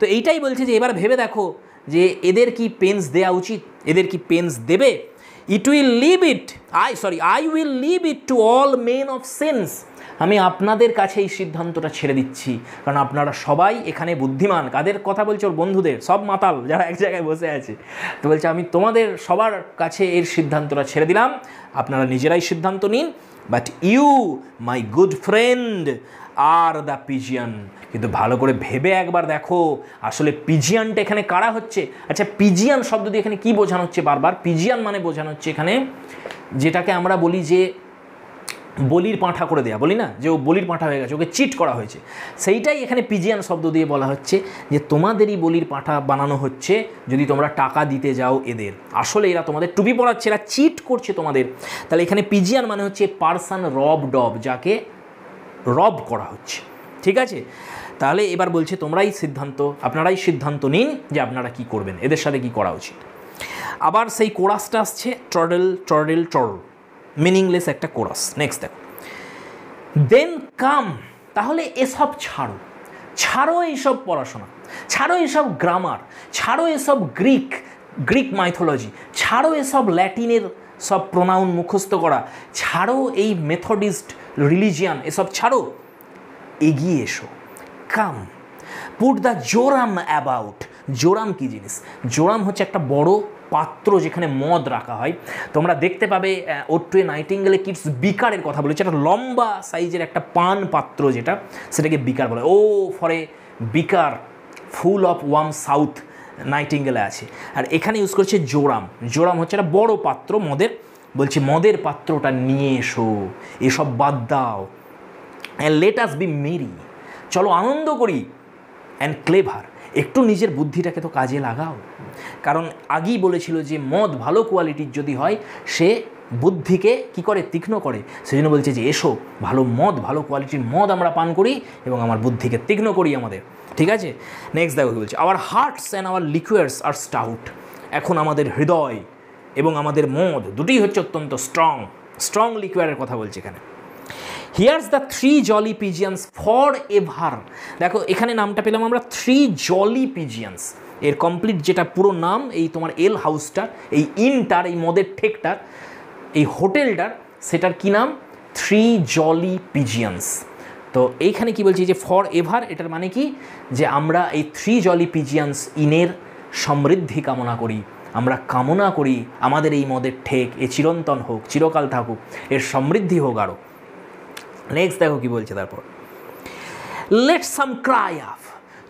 তো এইটাই বলছে যে এবার ভেবে দেখো যে এদের কি পেন্স দেওয়া উচিত, এদের কি পেন্স দেবে? I will leave it to all men of sense. আমি আপনাদের কাছে এই সিদ্ধান্তটা ছেড়ে দিচ্ছি, কারণ আপনারা সবাই এখানে বুদ্ধিমান। কাদের কথা বলছে? ওর বন্ধুদের, সব মাতাল যারা এক জায়গায় বসে আছে। তো বলছে আমি তোমাদের সবার কাছে এর সিদ্ধান্তটা ছেড়ে দিলাম, আপনারা নিজেরাই সিদ্ধান্ত নিন। But you my good friend are the pigeon. কিন্তু ভালো করে ভেবে একবার দেখো আসলে পিজিয়ানটা এখানে কারা হচ্ছে। আচ্ছা, পিজিয়ান শব্দ দিয়ে এখানে কি বোঝানো হচ্ছে? বারবার পিজিয়ান মানে বোঝানো হচ্ছে এখানে যেটাকে আমরা বলি যে বলির পাঁঠা করে দেয়া, বলি না যে ও বলির পাঁঠা হয়ে গেছে, ওকে চিট করা হয়েছে, সেইটাই এখানে পিজিয়ান শব্দ দিয়ে বলা হচ্ছে যে তোমাদেরই বলির পাঁঠা বানানো হচ্ছে যদি তোমরা টাকা দিতে যাও এদের। আসলে এরা তোমাদের টুপি পরাচ্ছে, এরা চিট করছে তোমাদের। তাহলে এখানে পিজিয়ান মানে হচ্ছে পার্সন রবড অফ, যাকে রব করা হচ্ছে। ঠিক আছে, তাহলে এবার বলছে আপনারাই সিদ্ধান্ত নিন যে আপনারা কি করবেন, এদের সাথে কি করা উচিত। আবার সেই কোরাসটা আসছে, টর্ডেল, মিনিংলেস একটা কোরাস। নেক্সট দেখো, দেন কাম, তাহলে এসব ছাড়ো এইসব পড়াশোনা, ছাড়ো এসব গ্রামার, ছাড়ো এসব গ্রিক মাইথোলজি, ছাড়ো এসব ল্যাটিনের সব প্রোনাউন মুখস্থ করা, ছাড়ো এই মেথডিস্ট রিলিজিয়ান, এসব ছাড়ো, এগিয়ে এসো। Come put the jorum about. Jorum কী জিনিস? জোরাম হচ্ছে একটা বড় পাত্র যেখানে মদ রাখা হয়। তোমরা দেখতে পাবে ওড টু এ নাইটিঙ্গেলে কিডস বিকারের কথা বলেছে, একটা লম্বা সাইজের একটা পান পাত্র যেটা, সেটাকে বিকার বলে। O for a beaker full of warm south নাইটিঙ্গেলে আছে। আর এখানে ইউজ করছে জোরাম। জোরাম হচ্ছে একটা বড় পাত্র মদের, বলছে মদের পাত্রটা নিয়ে এসো, এসব বাদ দাও। And let us be merry, চলো আনন্দ করি। অ্যান্ড ক্লেভার, একটু নিজের বুদ্ধিটাকে তো কাজে লাগাও। কারণ আগেই বলেছিল যে মদ ভালো কোয়ালিটির যদি হয় সে বুদ্ধিকে কি করে? তীক্ষ্ণ করে। সেই জন্য বলছে যে এসো ভালো মদ, ভালো কোয়ালিটির মদ আমরা পান করি এবং আমার বুদ্ধিকে তীক্ষ্ণ করি আমাদের। ঠিক আছে, নেক্সট দেখো কি বলছে, our hearts and our liquors are stout. এখন আমাদের হৃদয় এবং আমাদের মদ দুটোই হচ্ছে অত্যন্ত স্ট্রং লিকুয়ারের কথা বলছে এখানে। Here's the 3 jolly pigeons for ever. দেখো এখানে নামটা পেলাম আমরা 3 জলি পিজিয়ান্স। এর কমপ্লিট যেটা পুরো নাম, এই তোমার এল হাউসটার, এই ইনটার, এই মদের ঠেকটার, এই হোটেলটার, সেটার কি নাম? 3 জলি পিজিয়ান্স। তো এইখানে কি বলছি যে ফর এভার, এটার মানে কি যে আমরা এই 3 জলি পিজিয়ান্স ইনের সমৃদ্ধি কামনা করি। আমরা কামনা করি আমাদের এই মদের ঠেক এ চিরন্তন হোক, চিরকাল থাকুক, এর সমৃদ্ধি হোক আরও। নেক্সট দেখো কি বলছে তারপর, লেট সাম ক্রাই আফ,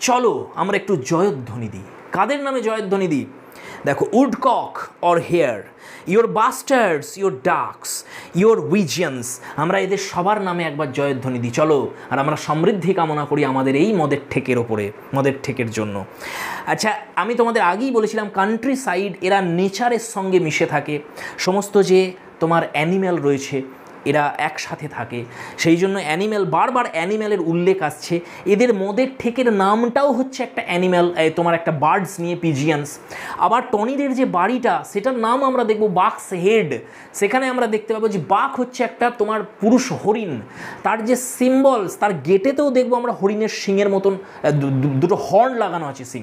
চলো আমরা একটু জয়ধ্বনি দিই। কাদের নামে জয়ধ্বনি দিই? দেখো, woodcock or hare, your bustards, your ducks, your widgeons, আমরা এদের সবার নামে একবার জয়ধ্বনি দিই চলো। আর আমরা সমৃদ্ধি কামনা করি আমাদের এই মদের ঠেকের ওপরে, মদের ঠেকের জন্য। আচ্ছা, আমি তোমাদের আগেই বলেছিলাম কান্ট্রি সাইড এরা নেচারের সঙ্গে মিশে থাকে। সমস্ত যে তোমার অ্যানিম্যাল রয়েছে এরা একসাথে থাকে, সেই জন্য অ্যানিম্যাল, বারবার অ্যানিম্যালের উল্লেখ আসছে। এদের মদের ঠেকের নামটাও হচ্ছে একটা অ্যানিম্যাল, তোমার একটা বার্ডস নিয়ে, পিজিয়ান্স। আবার টনিদের যে বাড়িটা সেটার নাম আমরা দেখব বাকস হেড। সেখানে আমরা দেখতে পাবো যে বাঘ হচ্ছে একটা তোমার পুরুষ হরিণ, তার যে সিম্বলস, তার গেটেতেও দেখবো আমরা হরিণের শিংয়ের মতন দুটো হর্ন লাগানো আছে শিং।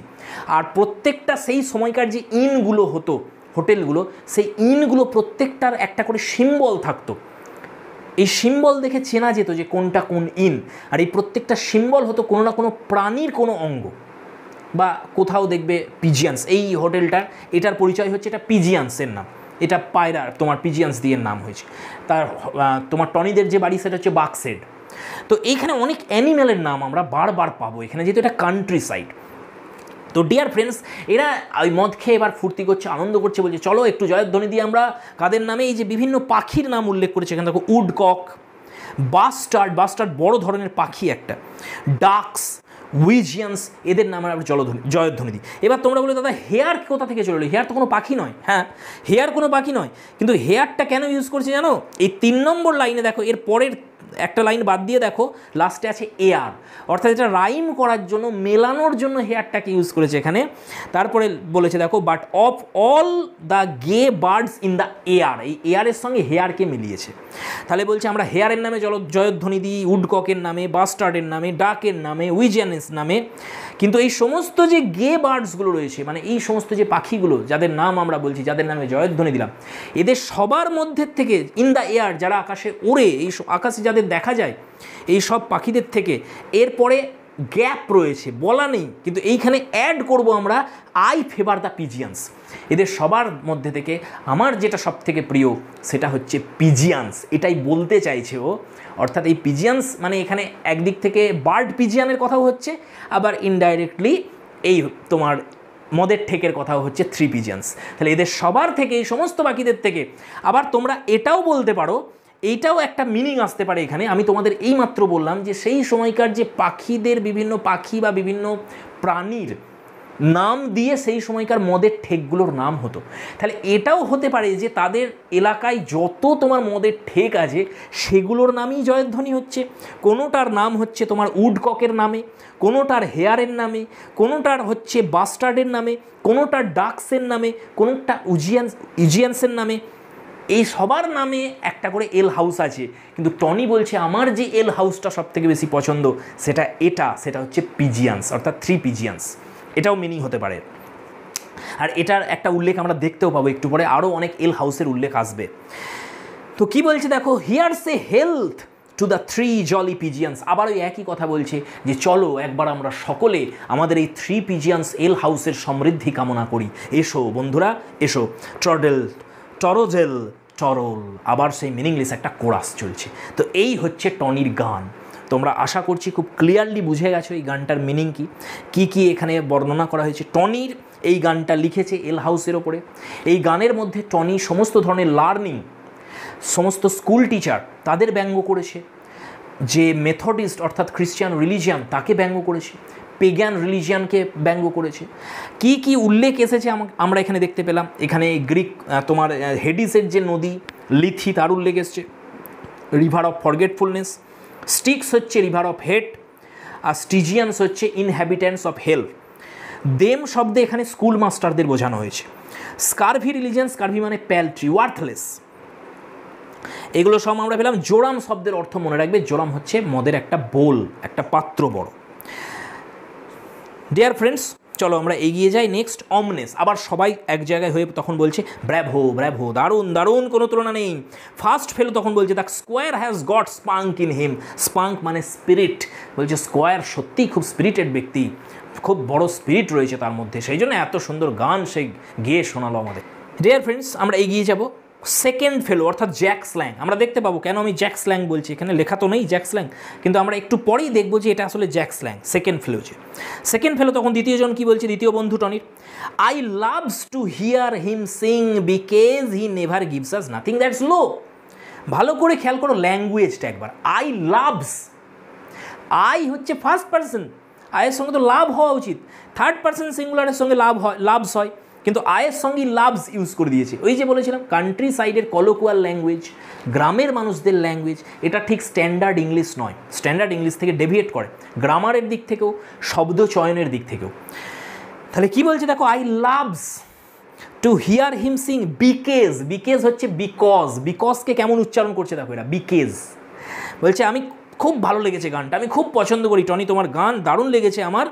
আর প্রত্যেকটা সেই সময়কার যে ইনগুলো হতো হোটেলগুলো, সেই ইনগুলো প্রত্যেকটার একটা করে সিম্বল থাকতো। এই সিম্বল দেখে চেনা যেত যে কোনটা কোন ইন। আর এই প্রত্যেকটা সিম্বল হতো কোনো না কোনো প্রাণীর কোনো অঙ্গ, বা কোথাও দেখবে পিজিয়ান্স। এই হোটেলটার এটার পরিচয় হচ্ছে এটা পিজিয়ান্সের নাম, এটা পায়রার তোমার পিজিয়ান্স দিয়ে নাম হয়েছে। তার তোমার টনিদের যে বাড়ি সেটা হচ্ছে বাক্সেড। তো এইখানে অনেক অ্যানিম্যালের নাম আমরা বারবার পাবো এখানে, যেহেতু এটা কান্ট্রি সাইড। তো ডিয়ার ফ্রেন্ডস, এরা ওই মদ খেয়ে এবার ফুর্তি করছে, আনন্দ করছে, বলছে চলো একটু জয়ধ্বনি দিয়ে আমরা কাদের নামে? এই যে বিভিন্ন পাখির নাম উল্লেখ করেছে এখানে দেখো, উডকক, বাস্টার্ড বড় ধরনের পাখি একটা, ডাকস, উইজিয়ান্স, এদের নামে আমরা জয়ধ্বনি দিই। এবার তোমরা বলে দাদা হেয়ার কোথা থেকে চলে এলো? হেয়ার তো কোনো পাখি নয়। হ্যাঁ, হেয়ার কোনো পাখি নয়, কিন্তু হেয়ারটা কেন ইউজ করছে জানো? এই 3 নম্বর লাইনে দেখো, এর পরের একটা লাইন বাদ দিয়ে দেখো লাস্টে আছে এয়ার, অর্থাৎ এটা রাইম করার জন্য, মেলানোর জন্য হেয়ারটাকে ইউজ করেছে এখানে। তারপরে বলেছে দেখো, but of all the gay birds in the air, এই এয়ারের সঙ্গে হেয়ারকে মিলিয়েছে। তাহলে বলছে আমরা হেয়ারের নামে জয়ধ্বনি দিই, উডককের নামে, বাস্টার্ডের নামে, ডাকের নামে, উইজিয়ানের নামে। কিন্তু এই সমস্ত যে গে বার্ডসগুলো রয়েছে, মানে এই সমস্ত যে পাখিগুলো যাদের নাম আমরা বলছি, যাদের নামে জয়ধ্বনি দিলাম, এদের সবার মধ্যে থেকে ইন দ্য এয়ার, যারা আকাশে ওড়ে, এই আকাশে যাদের দেখা যায় এই সব পাখিদের থেকে, এরপরে গ্যাপ রয়েছে, বলা নেই, কিন্তু এইখানে অ্যাড করব আমরা আই ফেভার দ্য পিজিয়ান্স। এদের সবার মধ্যে থেকে আমার যেটা সব থেকে প্রিয় সেটা হচ্ছে পিজিয়ান্স, এটাই বলতে চাইছে ও। অর্থাৎ এই পিজিয়ান্স মানে এখানে একদিক থেকে বার্ড পিজিয়ানের কথাও হচ্ছে, আবার ইনডাইরেক্টলি এই তোমার মদের ঠেকের কথাও হচ্ছে 3 পিজিয়ান্স। তাহলে এদের সবার থেকে, এই সমস্ত পাখিদের থেকে, আবার তোমরা এটাও বলতে পারো, এইটাও একটা মিনিং আসতে পারে এখানে। আমি তোমাদের এইমাত্র বললাম যে সেই সময়কার যে পাখিদের, বিভিন্ন পাখি বা বিভিন্ন প্রাণীর নাম দিয়ে সেই সময়কার মদের ঠেকগুলোর নাম হতো। তাহলে এটাও হতে পারে যে তাদের এলাকায় যত তোমার মদের ঠেক আছে সেগুলোর নামই জয়ধ্বনি হচ্ছে। কোনোটার নাম হচ্ছে তোমার উডককের নামে, কোনোটার হেয়ারের নামে, কোনোটার হচ্ছে বাস্টার্ডের নামে, কোনোটার ডাকসের নামে, কোনোটা উজিয়ান্সের নামে। এই সবার নামে একটা করে এল হাউস আছে, কিন্তু টনি বলছে আমার যে এল হাউসটা সব থেকে বেশি পছন্দ সেটা হচ্ছে পিজিয়ান্স, অর্থাৎ 3 পিজিয়ান্স। এটাও মিনিং হতে পারে। আর এটার একটা উল্লেখ আমরা দেখতেও পাবো একটু পরে, আরও অনেক এল হাউসের উল্লেখ আসবে। তো কি বলছে দেখো, here's a health to the three jolly pigeons, আবার ওই একই কথা বলছে যে চলো একবার আমরা সকলে আমাদের এই থ্রি পিজিয়ান্স এল হাউসের সমৃদ্ধি কামনা করি, এসো বন্ধুরা এসো। ট্রডেল টরোজেল টরল, আবার সেই মিনিংলেস একটা কোরাস চলছে। তো এই হচ্ছে টনির গান। তোমরা আশা করছি খুব ক্লিয়ারলি বুঝে গেছো এই গানটার মিনিং কী কী এখানে বর্ণনা করা হয়েছে। টনির এই গানটা লিখেছে এল হাউসের ওপরে। এই গানের মধ্যে টনি সমস্ত ধরনের লার্নিং, সমস্ত স্কুল টিচার তাদের ব্যঙ্গ করেছে, যে মেথডিস্ট অর্থাৎ খ্রিস্টান রিলিজিয়ান তাকে ব্যঙ্গ করেছে, পেগান রিলিজিয়ানকে ব্যঙ্গ করেছে। কি কি উল্লেখ এসেছে আমরা এখানে দেখতে পেলাম। এখানে গ্রিক তোমার হেডিসের যে নদী লিথি তার উল্লেখ এসছে, রিভার অফ ফরগেটফুলনেস। স্টিক্স হচ্ছে রিভার অফ হেট, আর স্টিজিয়ানস হচ্ছে ইনহ্যাবিটেন্টস অফ হেল। দেম শব্দে এখানে স্কুল মাস্টারদের বোঝানো হয়েছে। স্কারভি রিলিজিয়ান, স্কারভি মানে প্যালট্রি, ওয়ার্থলেস, এগুলো সব আমরা পেলাম। জোরাম শব্দের অর্থ মনে রাখবে, জোরাম হচ্ছে মদের একটা বোল, একটা পাত্র বড়। ডিয়ার ফ্রেন্ডস, চলো আমরা এগিয়ে যাই। নেক্সট অমনেস, আবার সবাই এক জায়গায় হয়ে তখন বলছে ব্র্যাভো ব্র্যাভো, দারুণ দারুণ, কোনো তুলনা নেই। ফার্স্ট ফেলো তখন বলছে the squire has got spunk in him, spunk মানে স্পিরিট, বলছে স্কোয়ার সত্যিই খুব স্পিরিটেড ব্যক্তি, খুব বড় স্পিরিট রয়েছে তার মধ্যে, সেই জন্য এত সুন্দর গান সে গেয়ে শোনালো আমাদের। ডিয়ার ফ্রেন্ডস, আমরা এগিয়ে যাব। সেকেন্ড ফেলো অর্থাৎ জ্যাক স্ল্যাং, আমরা দেখতে পাবো কেন আমি জ্যাক স্ল্যাং বলছি, এখানে লেখা তো নেই জ্যাক স্ল্যাং, কিন্তু আমরা একটু পরেই দেখবো যে এটা আসলে জ্যাক স্ল্যাং। সেকেন্ড ফেলো যে সেকেন্ড ফেলো তখন দ্বিতীয়জন কি বলছে, দ্বিতীয় বন্ধু টনির, I loves to hear him sing because he never gives us nothing that's low. ভালো করে খেয়াল করো ল্যাঙ্গুয়েজটা একবার, আই লাভস, আই হচ্ছে ফার্স্ট পার্সন, আয়ের সঙ্গে তো লাভ হওয়া উচিত, থার্ড পার্সন সিঙ্গুলারের সঙ্গে লাভ হয়, লাভস হয়, কিন্তু আয়ের সঙ্গে লাভস ইউজ করে দিয়েছে। ওই যে বলেছিলাম কান্ট্রি সাইডের কলোকুয়াল ল্যাঙ্গুয়েজ, গ্রামের মানুষদের ল্যাঙ্গুয়েজ, এটা ঠিক স্ট্যান্ডার্ড ইংলিশ নয়, স্ট্যান্ডার্ড ইংলিশ থেকে ডেভিয়েট করে, গ্রামারের দিক থেকেও, শব্দ চয়নের দিক থেকেও। তাহলে কি বলছে দেখো, I loves to hear him Singh বিকেজ, বিকেজ হচ্ছে বিকজ, বিকজকে কেমন উচ্চারণ করছে দেখো এরা, বিকেজ বলছে আমি খুব ভালো লেগেছে গানটা, আমি খুব পছন্দ করি টনি, তোমার গান দারুণ লেগেছে আমার,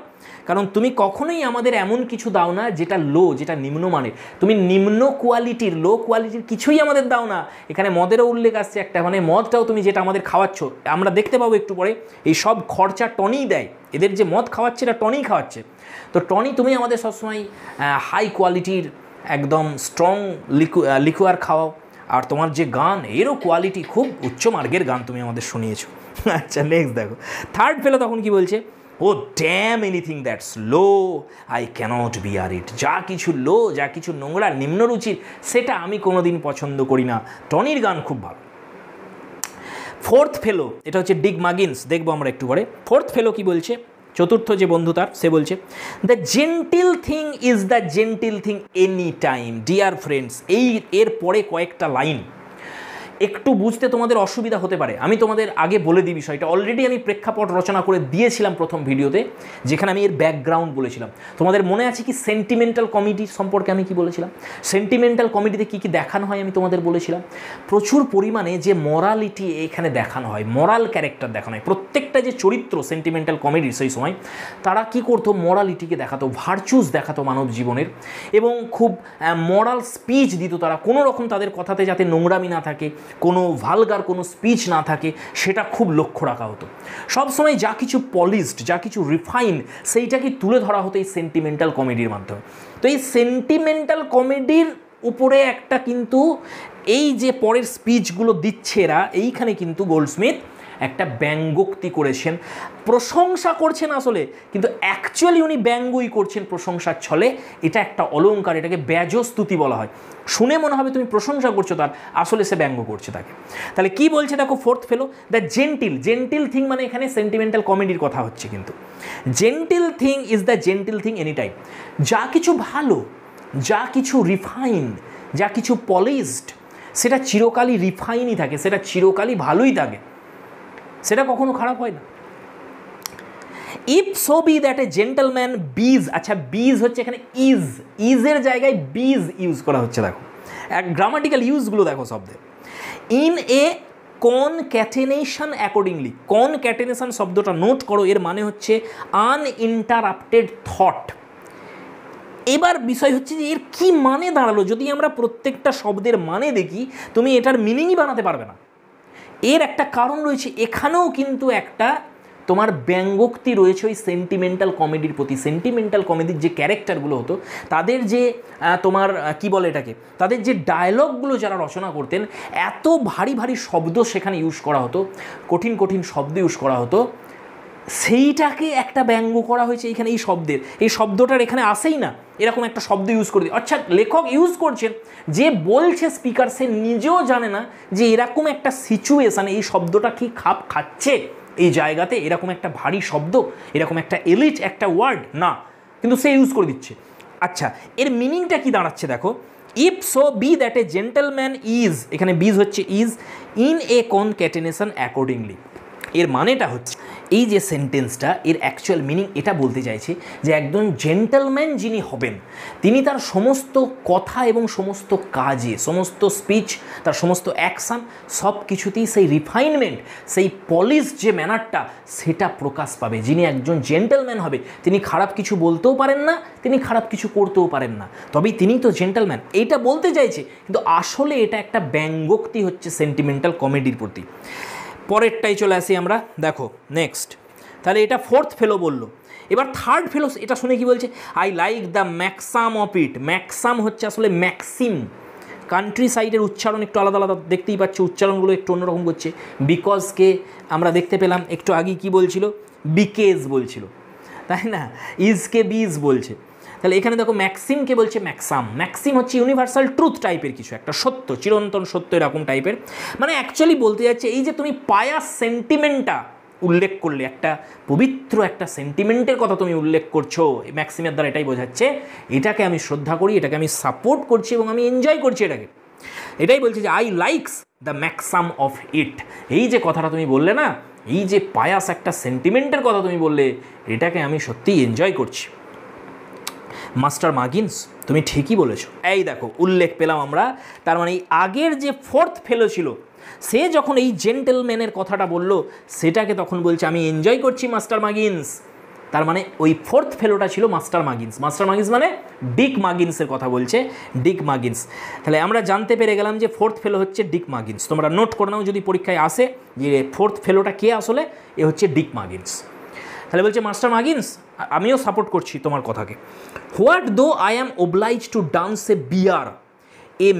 কারণ তুমি কখনোই আমাদের এমন কিছু দাও না যেটা লো, যেটা নিম্নমানের, তুমি নিম্ন কোয়ালিটির, লো কোয়ালিটির কিছুই আমাদের দাও না। এখানে মদেরও উল্লেখ আসছে একটা, মানে মদটাও তুমি যেটা আমাদের খাওয়াচ্ছ, আমরা দেখতে পাবো একটু পরে এই সব খরচা টনিই দেয়, এদের যে মদ খাওয়াচ্ছে এটা টনিই খাওয়াচ্ছে। তো টনি তুমি আমাদের সবসময় হাই কোয়ালিটির একদম স্ট্রং লিকুয়ার খাওয়াও, আর তোমার যে গান এরও কোয়ালিটি, খুব উচ্চ মার্গের গান তুমি আমাদের শুনিয়েছো। আচ্ছা নেক্সট দেখো, থার্ড ফেলো তখন কি বলছে, oh damn anything that's low I cannot bear it, যা কিছু লো, যা কিছু নোংরা নিম্নরুচির সেটা আমি কোনোদিন পছন্দ করি না। টনির গান খুব ভালো। ফোর্থ ফেলো, এটা হচ্ছে ডিক মাগিন্স, দেখবো আমরা একটু পরে। ফোর্থ ফেলো কি বলছে, চতুর্থ যে বন্ধু তার, সে বলছে the genteel thing is the genteel thing any time. Dear friends, এর পরে কয়েকটা লাইন একটু বুঝতে তোমাদের অসুবিধা হতে পারে, আমি তোমাদের আগে বলে দিই বিষয়টা। অলরেডি আমি প্রেক্ষাপট রচনা করে দিয়েছিলাম প্রথম ভিডিওতে, যেখানে আমি এর ব্যাকগ্রাউন্ড বলেছিলাম। তোমাদের মনে আছে কি সেন্টিমেন্টাল কমেডি সম্পর্কে আমি কি বলেছিলাম, সেন্টিমেন্টাল কমেডিতে কী কী দেখানো হয় আমি তোমাদের বলেছিলাম। প্রচুর পরিমাণে যে মরালিটি এখানে দেখানো হয়, মরাল ক্যারেক্টার দেখানো হয়, প্রত্যেকটা যে চরিত্র সেন্টিমেন্টাল কমেডির সেই সময় তারা কি করতো, মরালিটিকে দেখাতো, ভার্চুস দেখাতো মানব জীবনের, এবং খুব মরাল স্পিচ দিত তারা, কোনো রকম তাদের কথাতে যাতে নোংরামি না থাকে, কোনো ভালগার কোনো স্পিচ না থাকে, সেটা খুব লক্ষ্য রাখা হতো। সবসময় যা কিছু পলিশড, যা কিছু রিফাইন, সেইটাকে তুলে ধরা হতো এই সেন্টিমেন্টাল কমেডির মাধ্যমে। তো এই সেন্টিমেন্টাল কমেডির উপরে একটা কিন্তু এই যে পরের স্পিচগুলো দিচ্ছে এরা, এইখানে কিন্তু গোল্ডস্মিথ একটা ব্যঙ্গোক্তি করেছেন, প্রশংসা করছেন আসলে, কিন্তু অ্যাকচুয়ালি উনি ব্যঙ্গই করছেন প্রশংসার ছলে। এটা একটা অলংকার, এটাকে ব্যাজস্তুতি বলা হয়। শুনে মনে হবে তুমি প্রশংসা করছো তার, আসলে সে ব্যঙ্গ করছে তাকে। তাহলে কি বলছে দেখো fourth fellow, the genteel, genteel thing মানে এখানে সেন্টিমেন্টাল কমেডির কথা হচ্ছে, কিন্তু genteel thing is the genteel thing any time. যা কিছু ভালো, যা কিছু রিফাইন, যা কিছু পলিশড, সেটা চিরকালই রিফাইনই থাকে, সেটা চিরকালই ভালোই থাকে, সেটা কখনো খারাপ হয় না। If so be that a gentleman bees, আচ্ছা বিজ হচ্ছে এখানে ইজ, ইজের জায়গায় বিজ ইউজ করা হচ্ছে, দেখো এক গ্রামাটিক্যাল ইউজগুলো দেখো শব্দে। In a concatenation accordingly, concatenation শব্দটা নোট করো, এর মানে হচ্ছে আনইন্টারাপ্টেড থট। এবার বিষয় হচ্ছে যে এর কি মানে দাঁড়ালো, যদি আমরা প্রত্যেকটা শব্দের মানে দেখি তুমি এটার মিনিংই বানাতে পারবে না। এর একটা কারণ রয়েছে, এখানেও কিন্তু একটা তোমার ব্যঙ্গোক্তি রয়েছে ওই সেন্টিমেন্টাল কমেডির প্রতি। সেন্টিমেন্টাল কমেডির যে ক্যারেক্টারগুলো হতো, তাদের যে তোমার কি বলে এটাকে, তাদের যে ডায়লগগুলো যারা রচনা করতেন, এত ভারী ভারী শব্দ সেখানে ইউজ করা হতো, কঠিন কঠিন শব্দ ইউজ করা হতো, সেইটাকে একটা ব্যঙ্গ করা হয়েছে এইখানে। এই শব্দের, এই শব্দটার এখানে আসেই না, এরকম একটা শব্দ ইউজ করে দিই। অর্থাৎ লেখক ইউজ করছেন, যে বলছে স্পিকার সে নিজেও জানে না যে এরকম একটা সিচুয়েশানে এই শব্দটা কি খাপ খাচ্ছে এই জায়গাতে, এরকম একটা ভারী শব্দ, এরকম একটা এলিট একটা ওয়ার্ড না, কিন্তু সে ইউজ করে দিচ্ছে। আচ্ছা, এর মিনিংটা কি দাঁড়াচ্ছে দেখো, if so be that a gentleman is, এখানে বিজ হচ্ছে is, in a concatenation accordingly. এর মানেটা হচ্ছে, এই যে সেন্টেন্সটা, এর অ্যাকচুয়াল মিনিং এটা বলতে চাইছে যে একজন জেন্টলম্যান যিনি হবেন, তিনি তার সমস্ত কথা এবং সমস্ত কাজে, সমস্ত স্পিচ, তার সমস্ত অ্যাকশান, সব কিছুতেই সেই রিফাইনমেন্ট, সেই পলিশ যে ম্যানারটা, সেটা প্রকাশ পাবে। যিনি একজন জেন্টলম্যান হবে, তিনি খারাপ কিছু বলতেও পারেন না, তিনি খারাপ কিছু করতেও পারেন না, তবেই তিনিই তো জেন্টলম্যান, এইটা বলতে চাইছে। কিন্তু আসলে এটা একটা ব্যঙ্গোক্তি হচ্ছে সেন্টিমেন্টাল কমেডির প্রতি। পরেরটাই চলে আসি আমরা, দেখো নেক্সট। তাহলে এটা ফোর্থ ফেলো বললো। এবার থার্ড ফেলো, এটা শুনে কি বলছে, I like the maxum of it. Maxum হচ্ছে আসলে ম্যাক্সিম। কান্ট্রি সাইডের উচ্চারণ একটু আলাদা আলাদা, দেখতেই পাচ্ছি উচ্চারণগুলো একটু অন্যরকম করছে। বিকজকে আমরা দেখতে পেলাম একটু আগে কি বলছিল, বিকেজ বলছিল, তাই না, ইজকে বিজ বলছে। তাহলে এখানে দেখো ম্যাক্সিমকে বলছে ম্যাক্সাম। ম্যাক্সিম হচ্ছে ইউনিভার্সাল ট্রুথ টাইপের কিছু, একটা সত্য, চিরন্তন সত্য, এরকম টাইপের। মানে অ্যাকচুয়ালি বলতে যাচ্ছে, এই যে তুমি পায়াস সেন্টিমেন্টটা উল্লেখ করলে, একটা পবিত্র একটা সেন্টিমেন্টের কথা তুমি উল্লেখ করছো, ম্যাক্সিমের দ্বারা এটাই বোঝাচ্ছে, এটাকে আমি শ্রদ্ধা করি, এটাকে আমি সাপোর্ট করছি এবং আমি এনজয় করছি এটাকে। এটাই বলছে যে I likes the maxum of it. এই যে কথাটা তুমি বললে না, এই যে পায়াস একটা সেন্টিমেন্টের কথা তুমি বললে, এটাকে আমি সত্যিই এনজয় করছি। মাস্টার মাগিন্স, তুমি ঠিকই বলেছো। এই দেখো উল্লেখ পেলাম আমরা, তার মানে এই আগের যে ফোর্থ ফেলো ছিল, সে যখন এই জেন্টলম্যানের কথাটা বললো, সেটাকে তখন বলছে আমি এনজয় করছি মাস্টার মাগিন্স। তার মানে ওই ফোর্থ ফেলোটা ছিল মাস্টার মাগিন্স। মাস্টার মাগিন্স মানে ডিক মাগিন্সের কথা বলছে, ডিক মাগিন্স। তাহলে আমরা জানতে পেরে গেলাম যে ফোর্থ ফেলো হচ্ছে ডিক মাগিন্স। তোমরা নোট করে নাও যদি পরীক্ষায় আসে যে ফোর্থ ফেলোটা কে, আসলে এ হচ্ছে ডিক মাগিন্স। তাহলে বলছে মাস্টার মাগিন্স, আমিও সাপোর্ট করছি তোমার কথাকে। What though I am oblige to dance a bear, a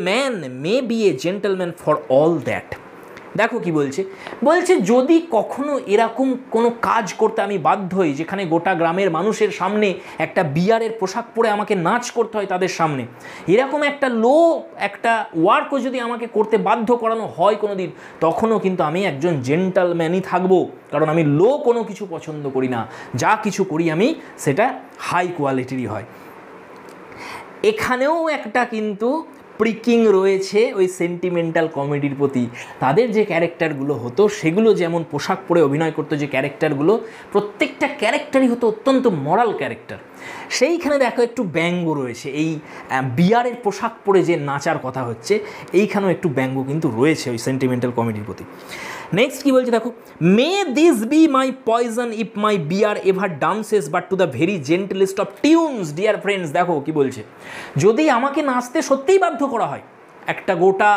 man may be a gentleman for all that. দেখো কি বলছে, বলছে যদি কখনো এরকম কোনো কাজ করতে আমি বাধ্য হই, যেখানে গোটা গ্রামের মানুষের সামনে একটা বিয়ারের পোশাক পরে আমাকে নাচ করতে হয় তাদের সামনে, এরকম একটা একটা ওয়ার্কও যদি আমাকে করতে বাধ্য করানো হয় কোনো দিন, তখনও কিন্তু আমি একজন জেন্টলম্যানই থাকবো। কারণ আমি কোনো কিছু পছন্দ করি না, যা কিছু করি আমি সেটা হাই কোয়ালিটিরই হয়। এখানেও একটা কিন্তু প্রিকিং রয়েছে ওই সেন্টিমেন্টাল কমেডির প্রতি। তাদের যে ক্যারেক্টারগুলো হতো, সেগুলো যেমন পোশাক পরে অভিনয় করতো, যে ক্যারেক্টারগুলো, প্রত্যেকটা ক্যারেক্টারই হতো অত্যন্ত মরাল ক্যারেক্টার। সেইখানে দেখো একটু ব্যঙ্গ রয়েছে, এই বিয়ারের পোশাক পরে যে নাচার কথা হচ্ছে, এইখানেও একটু ব্যঙ্গ কিন্তু রয়েছে ওই সেন্টিমেন্টাল কমেডির প্রতি। নেক্সট কি বলছে দেখো, may this be my poison if my bear ever dances but to the very genteelest of tunes. Dear friends, দেখো কি বলছে, যদি আমাকে নাচতে সত্যিই বাধ্য করা হয়, একটা গোটা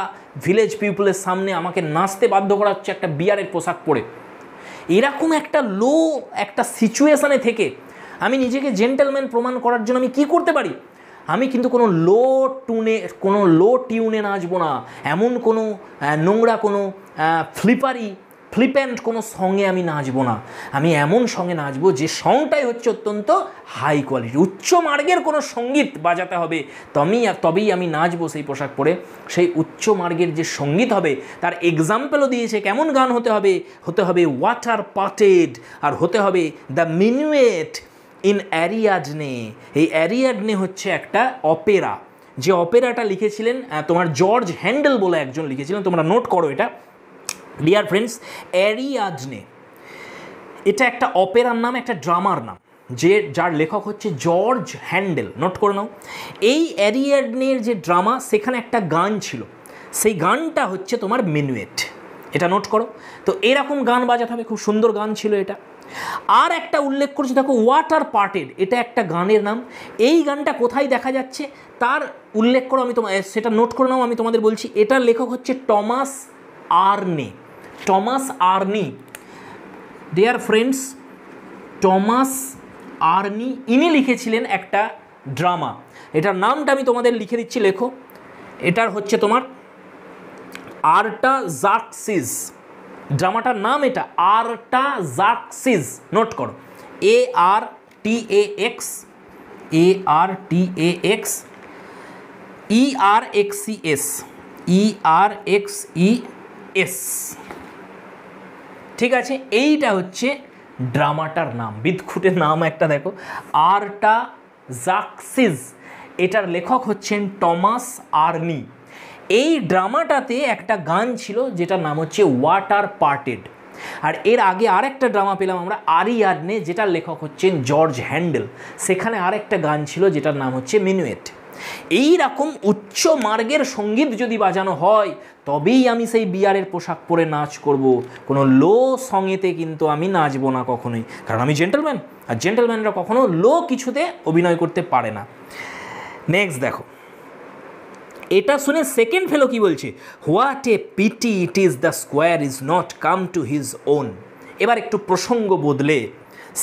ভিলেজ পিপলের সামনে আমাকে নাচতে বাধ্য করা হচ্ছে একটা বিয়ারের পোশাক পরে, এরকম একটা একটা সিচুয়েশানে থেকে আমি নিজেকে জেন্টলম্যান প্রমাণ করার জন্য আমি কি করতে পারি, আমি কিন্তু কোনো লো টিউনে নাচবো না, এমন কোনো নোংরা কোনো ফ্লিপ্যান্ট কোনো সঙ্গে আমি নাচবো না। আমি এমন সঙ্গে নাচবো যে সংটাই হচ্ছে অত্যন্ত হাই কোয়ালিটি, উচ্চ মার্গের কোনো সঙ্গীত বাজাতে হবে, তবেই আমি নাচবো সেই পোশাক পরে। সেই উচ্চ মার্গের যে সঙ্গীত হবে তার এক্সাম্পলও দিয়েছে, কেমন গান হতে হবে ওয়াটার পাটেড, আর হতে হবে দ্য মিনুয়েট ইন অ্যারিয়াডনে। এই অ্যারিয়াডনে হচ্ছে একটা অপেরা, যে অপেরাটা লিখেছিলেন তোমার জর্জ হ্যান্ডেল বলে একজন লিখেছিলেন। তোমরা নোট করো এটা ডিয়ার ফ্রেন্ডস, অ্যারিয়াডনে এটা একটা অপেরার নাম, একটা ড্রামার নাম, যার লেখক হচ্ছে জর্জ হ্যান্ডেল। নোট করে নাও, এই অ্যারিয়াডনের যে ড্রামা, সেখানে একটা গান ছিল, সেই গানটা হচ্ছে তোমার মিনুয়েট। এটা নোট করো। তো এরকম গান বাজাতে হবে, খুব সুন্দর গান ছিল এটা। আর একটা উল্লেখ করছি দেখো, ওয়াটার পার্টেড, এটা একটা গানের নাম। এই গানটা কোথায় দেখা যাচ্ছে তার উল্লেখ করো, আমি সেটা নোট করে নাও, আমি তোমাদের বলছি। এটার লেখক হচ্ছে Thomas Arne. Thomas Arne, dear friends, Thomas Arne ইনি লিখেছিলেন একটা ড্রামা। এটার নামটা আমি তোমাদের লিখে দিচ্ছি, লেখো। এটার হচ্ছে তোমার আর্টাজাক্সিস, ড্রামাটার নাম এটা আর্টাজাক্সিস। নোট করো, ARTAX ERXES, ঠিক আছে। এইটা হচ্ছে ড্রামাটার নাম, বিদঘুটের নাম একটা দেখো, আর্টাজাক্সিস। এটার লেখক হচ্ছেন টমাস আর্নি। এই ড্রামাটাতে একটা গান ছিল যেটার নাম হচ্ছে ওয়াটার পার্টেড। আর এর আগে আরেকটা ড্রামা পেলাম আমরা আরিয়াডনে, যেটার লেখক হচ্ছেন জর্জ হ্যান্ডেল। সেখানে আরেকটা গান ছিল যেটার নাম হচ্ছে মিনুয়েট। এই রকম উচ্চ মার্গের সঙ্গীত যদি বাজানো হয় তবেই আমি সেই বিয়ারের পোশাক পরে নাচ করব। কোনো লো সঙেতে কিন্তু আমি নাচবো না কখনোই, কারণ আমি জেন্টলম্যান, আর জেন্টলম্যানরা কখনো লো কিছুতে অভিনয় করতে পারে না। নেক্সট দেখো, এটা শুনে সেকেন্ড ফেলো কি বলছে, what a pity it is the squire is not come to his own. এবার একটু প্রসঙ্গ বদলে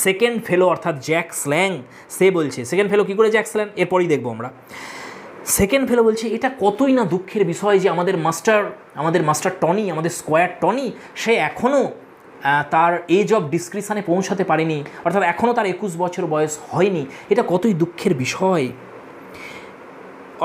সেকেন্ড ফেলো অর্থাৎ জ্যাক স্ল্যাং সে বলছে, সেকেন্ড ফেলো কী করে জ্যাক স্ল্যাং এরপরই দেখবো আমরা। সেকেন্ড ফেলো বলছে এটা কতই না দুঃখের বিষয় যে আমাদের মাস্টার টনি, আমাদের স্কোয়ার টনি, সে এখনও তার এজ অফ ডিসক্রিশনে পৌঁছাতে পারেনি, অর্থাৎ এখনও তার 21 বছর বয়স হয়নি। এটা কতই দুঃখের বিষয়।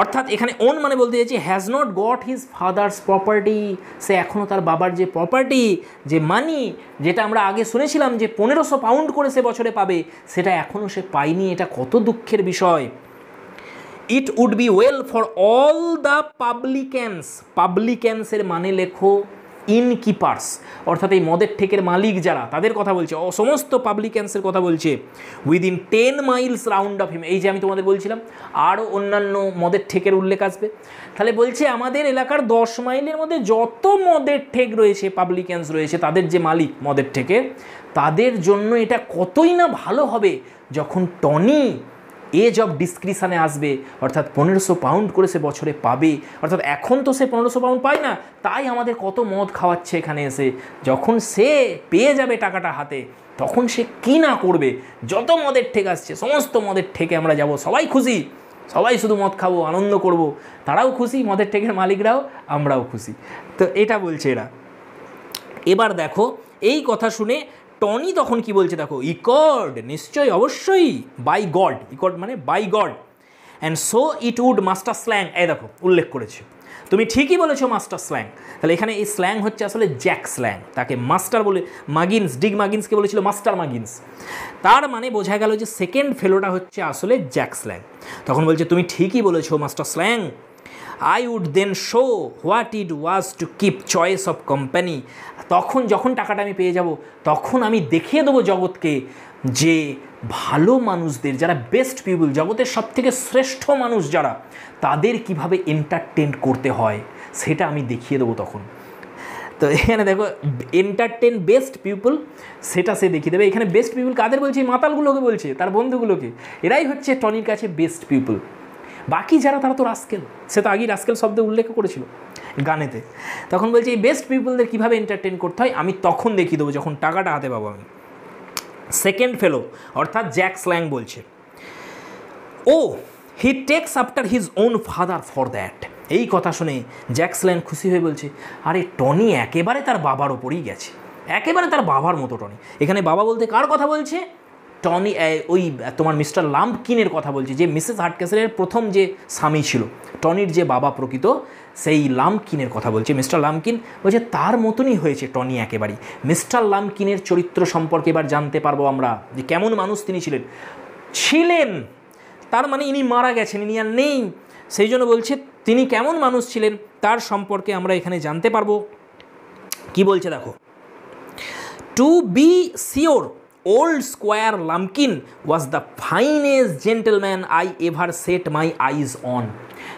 অর্থাৎ এখানে ওন মানে বলতে চাইছি has not got his father's property, সে এখনও তার বাবার যে প্রপার্টি, যে মানি, যেটা আমরা আগে শুনেছিলাম যে 1500 পাউন্ড করে সে বছরে পাবে, সেটা এখনও সে পায়নি। এটা কত দুঃখের বিষয়। It would be well for all the পাবলিক্যান্সের মানে লেখো ইনকিপার্স, অর্থাৎ এই মদের ঠেকের মালিক যারা, তাদের কথা বলছে, সমস্ত পাবলিক্যান্সের কথা বলছে। Within 10 Miles round of him, এই যে আমি তোমাদের বলছিলাম আরও অন্যান্য মদের ঠেকের উল্লেখ আসবে। তাহলে বলছে আমাদের এলাকার 10 মাইলের মধ্যে যত মদের ঠেক রয়েছে, পাবলিক্যান্স রয়েছে, তাদের যে মালিক মদের ঠেকের, তাদের জন্য এটা কতই না ভালো হবে যখন টনি এজ অফ ডিসক্রিশনে আসবে, অর্থাৎ 1500 পাউন্ড করে সে বছরে পাবে। অর্থাৎ এখন তো সে 1500 পাউন্ড পায় না, তাই আমাদের কত মদ খাওয়াচ্ছে এখানে এসে। যখন সে পেয়ে যাবে টাকাটা হাতে, তখন সে কী না করবে। যত মদের ঠেক আসছে, সমস্ত মদের ঠেকে আমরা যাব, সবাই খুশি, সবাই শুধু মদ খাবো, আনন্দ করব, তারাও খুশি, মদের ঠেকের মালিকরাও, আমরাও খুশি। তো এটা বলছে এরা। এবার দেখো এই কথা শুনে টনি তখন কি বলছে দেখো, ইকর্ড, নিশ্চয়ই, অবশ্যই, বাই গড, ইকর্ড মানে by god, and so it would master Slang. এই দেখো উল্লেখ করেছে, তুমি ঠিকই বলেছো মাস্টার স্ল্যাং। তাহলে এখানে এই স্ল্যাং হচ্ছে আসলে জ্যাক স্ল্যাং, তাকে মাস্টার বলে ডিগ মাগিন্সকে বলেছিল মাস্টার মাগিন্স। তার মানে বোঝা গেল যে সেকেন্ড ফেলোটা হচ্ছে আসলে জ্যাক স্ল্যাং। তখন বলছে তুমি ঠিকই বলেছো master Slang. I would then show what it was to keep choice of company. তখন যখন টাকাটা আমি পেয়ে যাব, তখন আমি দেখিয়ে দেবো জগৎকে যে ভালো মানুষদের, যারা বেস্ট পিপল, জগতের সবথেকে শ্রেষ্ঠ মানুষ যারা, তাদের কিভাবে এন্টারটেন করতে হয় সেটা আমি দেখিয়ে দেবো তখন। তো এখানে দেখো এন্টারটেন বেস্ট পিপল, সেটা সে দেখিয়ে দেবে। এখানে বেস্ট পিপল কাদের বলছে? মাতালগুলোকে বলছে, তার বন্ধুগুলোকে। এরাই হচ্ছে টনির কাছে বেস্ট পিপল। বাকি যারা তারা তো রাস্কেল, সে তো আগেই রাস্কেল শব্দে উল্লেখ করেছিল গানেতে। তখন বলছে এই বেস্ট পিপলদের কীভাবে এন্টারটেন করতে হয় আমি তখন দেখিয়ে দেবো, যখন টাকাটা হাতে পাবো আমি। সেকেন্ড ফেলো অর্থাৎ জ্যাক স্ল্যাং বলছে, oh he takes after his own father for that. এই কথা শুনে জ্যাক স্ল্যাং খুশি হয়ে বলছে, আরে টনি একেবারে তার বাবার ওপরেই গেছে, একেবারে তার বাবার মতো টনি। এখানে বাবা বলতে কার কথা বলছে? টনি, ওই তোমার মিস্টার লাম্পকিনের কথা বলছে, যে মিসেস হার্টকেসেলের প্রথম যে স্বামী ছিল, টনির যে বাবা প্রকৃত, সেই লাম্পকিনের কথা বলছে। মিস্টার লাম্পকিন বলছে তার মতনই হয়েছে টনি একেবারেই। মিস্টার লাম্পকিনের চরিত্র সম্পর্কে এবার জানতে পারবো আমরা, যে কেমন মানুষ তিনি ছিলেন। তার মানে ইনি মারা গেছেন, ইনি আর নেই, সেই জন্য বলছে তিনি কেমন মানুষ ছিলেন তার সম্পর্কে আমরা এখানে জানতে পারবো। কি বলছে দেখো, to be sure old squire Lumpkin was the finest gentleman I ever set my eyes on.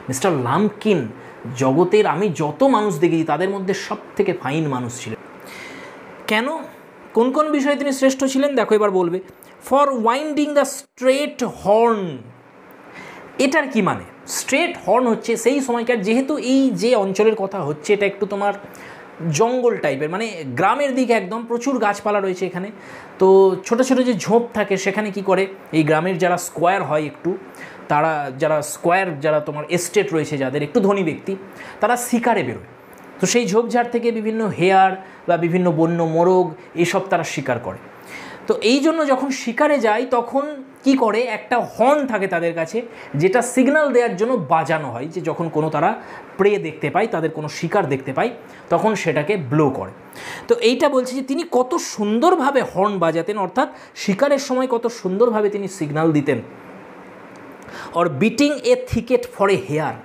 Mister Lumpkin জগতের আমি যত মানুষ দেখেছি তাদের মধ্যে সব থেকে ফাইন মানুষ ছিলেন। কেন, কোন কোন বিষয়ে তিনি শ্রেষ্ঠ ছিলেন দেখো এবার বলবে। For winding the straight horn. এটার কি মানে? স্ট্রেট হর্ন হচ্ছে সেই সময়কার, যেহেতু এই যে অঞ্চলের কথা হচ্ছে এটা একটু তোমার জঙ্গল টাইপের, মানে গ্রামের দিকে একদম, প্রচুর গাছপালা রয়েছে এখানে। তো ছোটো ছোটো যে ঝোপ থাকে সেখানে কি করে এই গ্রামের যারা স্কোয়ার হয় একটু, তারা যারা তোমার এস্টেট রয়েছে যাদের, একটু ধনী ব্যক্তি, তারা শিকারে বেরোয়। তো সেই ঝোপঝাড় থেকে বিভিন্ন হেয়ার বা বিভিন্ন বন্য মোরগ এইসব তারা শিকার করে। তো এই জন্য যখন শিকারে যায় তখন কি করে, একটা হর্ন থাকে তাদের কাছে, যেটা সিগন্যাল দেওয়ার জন্য বাজানো হয়, যে যখন কোনো তারা প্রে দেখতে পায়, তাদের কোনো শিকার দেখতে পায়, তখন সেটাকে ব্লো করে। তো এইটা বলছে যে তিনি কত সুন্দরভাবে হর্ন বাজাতেন, অর্থাৎ শিকারের সময় কত সুন্দরভাবে তিনি সিগন্যাল দিতেন। Or beating a thicket for a hare,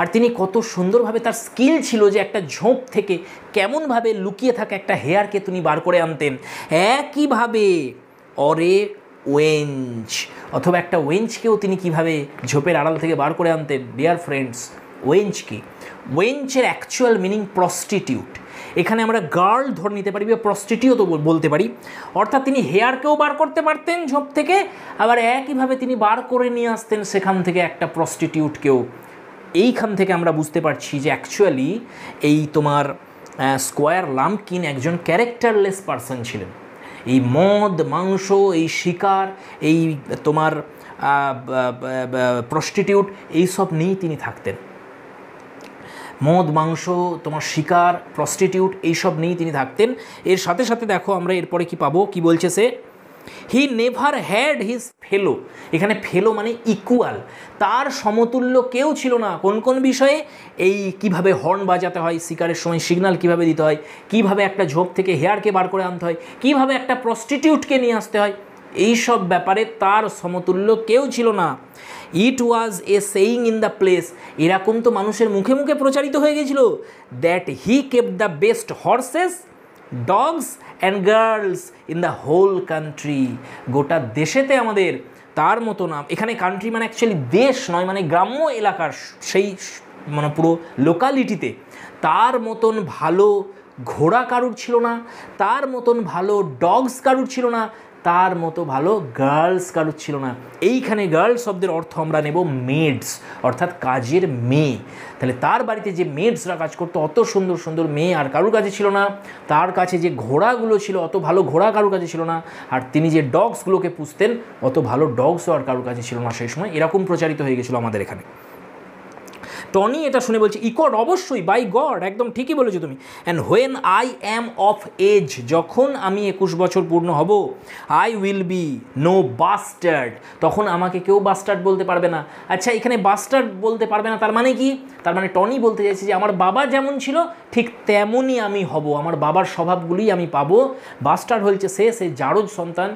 আর তিনি কত সুন্দরভাবে, তার স্কিল ছিল যে একটা ঝোপ থেকে কেমনভাবে লুকিয়ে থাকা একটা হেয়ারকে তিনি বার করে আনতেন। একইভাবে অরে ওয়েঞ্চ, অথবা একটা ওয়েঞ্চকেও তিনি কিভাবে ঝোপের আড়াল থেকে বার করে আনতেন। ডিয়ার ফ্রেন্ডস, ওয়েঞ্চ কি? ওয়েঞ্চের অ্যাকচুয়াল মিনিং প্রস্টিটিউট। এখানে আমরা গার্ল ধরে নিতে পারি বা প্রস্টিটিউটও বলতে পারি। অর্থাৎ তিনি হেয়ারকেও বার করতে পারতেন ঝোপ থেকে, আবার একইভাবে তিনি বার করে নিয়ে আসতেন সেখান থেকে একটা প্রস্টিটিউটকেও। এইখান থেকে আমরা বুঝতে পারছি যে অ্যাকচুয়ালি এই তোমার স্কোয়ার লাম্পকিন একজন ক্যারেক্টারলেস পারসন ছিলেন। এই মদ, মাংস, এই শিকার, এই তোমার প্রস্টিটিউট, এইসব নিয়েই তিনি থাকতেন। মদ, মাংস, তোমার শিকার, প্রস্টিটিউট, এইসব নিয়েই তিনি থাকতেন। এর সাথে সাথে দেখো আমরা এরপরে কি পাবো, কি বলছে সে, হি নেভার হ্যাড হিজ ফেলো। এখানে ফেলো মানে ইকুয়াল, তার সমতুল্য কেউ ছিল না। কোন কোন বিষয়ে? এই কিভাবে হর্ন বাজাতে হয়, শিকারের সময় সিগন্যাল কিভাবে দিতে হয়, কিভাবে একটা ঝোপ থেকে হেয়ারকে বার করে আনতে হয়, কিভাবে একটা প্রস্টিটিউটকে নিয়ে আসতে হয়, এই সব ব্যাপারে তার সমতুল্য কেউ ছিল না। It was a saying in the place, এরকম তো মানুষের মুখে মুখে প্রচারিত হয়ে গেছিল, that he kept the best horses, dogs and girls in the whole country. গোটা দেশেতে আমাদের তার মতো নাম, এখানে কান্ট্রি মানে অ্যাকচুয়ালি দেশ নয়, মানে গ্রাম্য এলাকার সেই মানে পুরো লোকালিটিতে তার মতন ভালো ঘোড়া কারুর ছিল না, তার মতন ভালো ডগস কারুর ছিল না, তার মতো ভালো গার্লস কারুর ছিল না। এইখানে গার্লস শব্দের অর্থ আমরা নেব মেডস, অর্থাৎ কাজের মেয়ে। তাহলে তার বাড়িতে যে মেডসরা কাজ করতো, অত সুন্দর সুন্দর মেয়ে আর কারুর কাছে ছিল না। তার কাছে যে ঘোড়াগুলো ছিল, অত ভালো ঘোড়া কারুর কাছে ছিল না। আর তিনি যে ডগসগুলোকে পুষতেন, অত ভালো ডগসও আর কারুর কাছে ছিল না সেই সময়। এরকম প্রচারিত হয়ে গেছিলো আমাদের এখানে। টনি এটা শুনে বলছে, ইকড, অবশ্যই, বাই গড, একদম ঠিকই বলেছো তুমি। And when I am of age, যখন আমি 21 বছর পূর্ণ হব, I will be no bastard, তখন আমাকে কেউ বাস্টার্ড বলতে পারবে না। আচ্ছা, এখানে বাস্টার্ড বলতে পারবে না তার মানে কি? তার মানে টনি বলতে চাইছে যে আমার বাবা যেমন ছিল ঠিক তেমনই আমি হব, আমার বাবার স্বভাবগুলি আমি পাবো। বাস্টার্ড হচ্ছে সে জারজ সন্তান,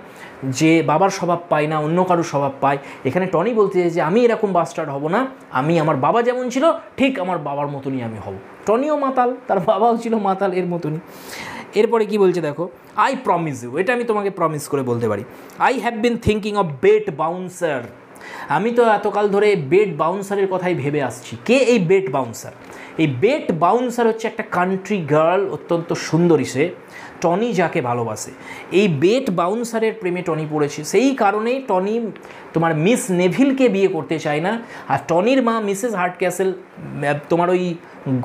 যে বাবার স্বভাব পায় না, অন্য কারোর স্বভাব পায়। এখানে টনি বলতে চাইছে যে আমি এরকম বাস্টার্ড হব না, আমি আমার বাবা যেমন ছিল ঠিক আমার বাবার মতনই আমি হব। টনিও মাতাল, তার বাবাও ছিল মাতাল, এর মতনই। এরপরে কি বলছে দেখো, আই প্রমিস ইউ, এটা আমি তোমাকে প্রমিস করে বলতে পারি। I have been thinking of Bet Bouncer, আমি তো এতকাল ধরে বেট বাউন্সারের কথাই ভেবে আসছি। কে এই বেট বাউন্সার? এই বেট বাউন্সার হচ্ছে একটা কান্ট্রি গার্ল, অত্যন্ত সুন্দরী সে, টনি যাকে ভালোবাসে। এই বেট বাউন্সারের প্রেমে টনি পড়েছে, সেই কারণেই টনি তোমার মিস নেভিলকে বিয়ে করতে চায় না। আর টনির মা মিসেস হার্টক্যাসেল তোমার ওই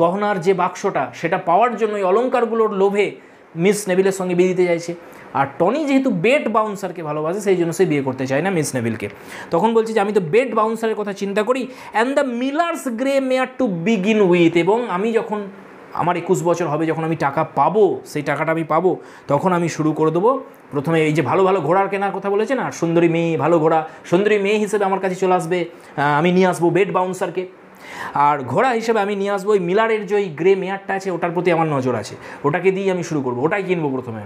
গহনার যে বাক্সটা, সেটা পাওয়ার জন্য ওই অলঙ্কারগুলোর লোভে মিস নেভিলের সঙ্গে বিয়ে দিতে চাইছে। আর টনি যেহেতু বেট বাউন্সারকে ভালোবাসে, সেই জন্য সে বিয়ে করতে চায় না মিস নেভিলকে। তখন বলছে যে আমি তো বেট বাউন্সারের কথা চিন্তা করি, and the miller's grey mare to begin with, এবং আমি যখন আমার 21 বছর হবে, যখন আমি টাকা পাবো, সেই টাকাটা আমি পাবো, তখন আমি শুরু করে দেবো। প্রথমে এই যে ভালো ভালো ঘোড়ার কেনার কথা বলেছে না, সুন্দরী মেয়ে, ভালো ঘোড়া, সুন্দরী মেয়ে হিসেবে আমার কাছে চলে আসবে, আমি নিয়ে আসবো বেট বাউন্সারকে। আর ঘোড়া হিসেবে আমি নিয়ে আসবো ওই মিলারের যে ওই গ্রে মেয়ারটা আছে, ওটার প্রতি আমার নজর আছে, ওটাকে দিয়ে আমি শুরু করবো, ওটাই কিনবো প্রথমে।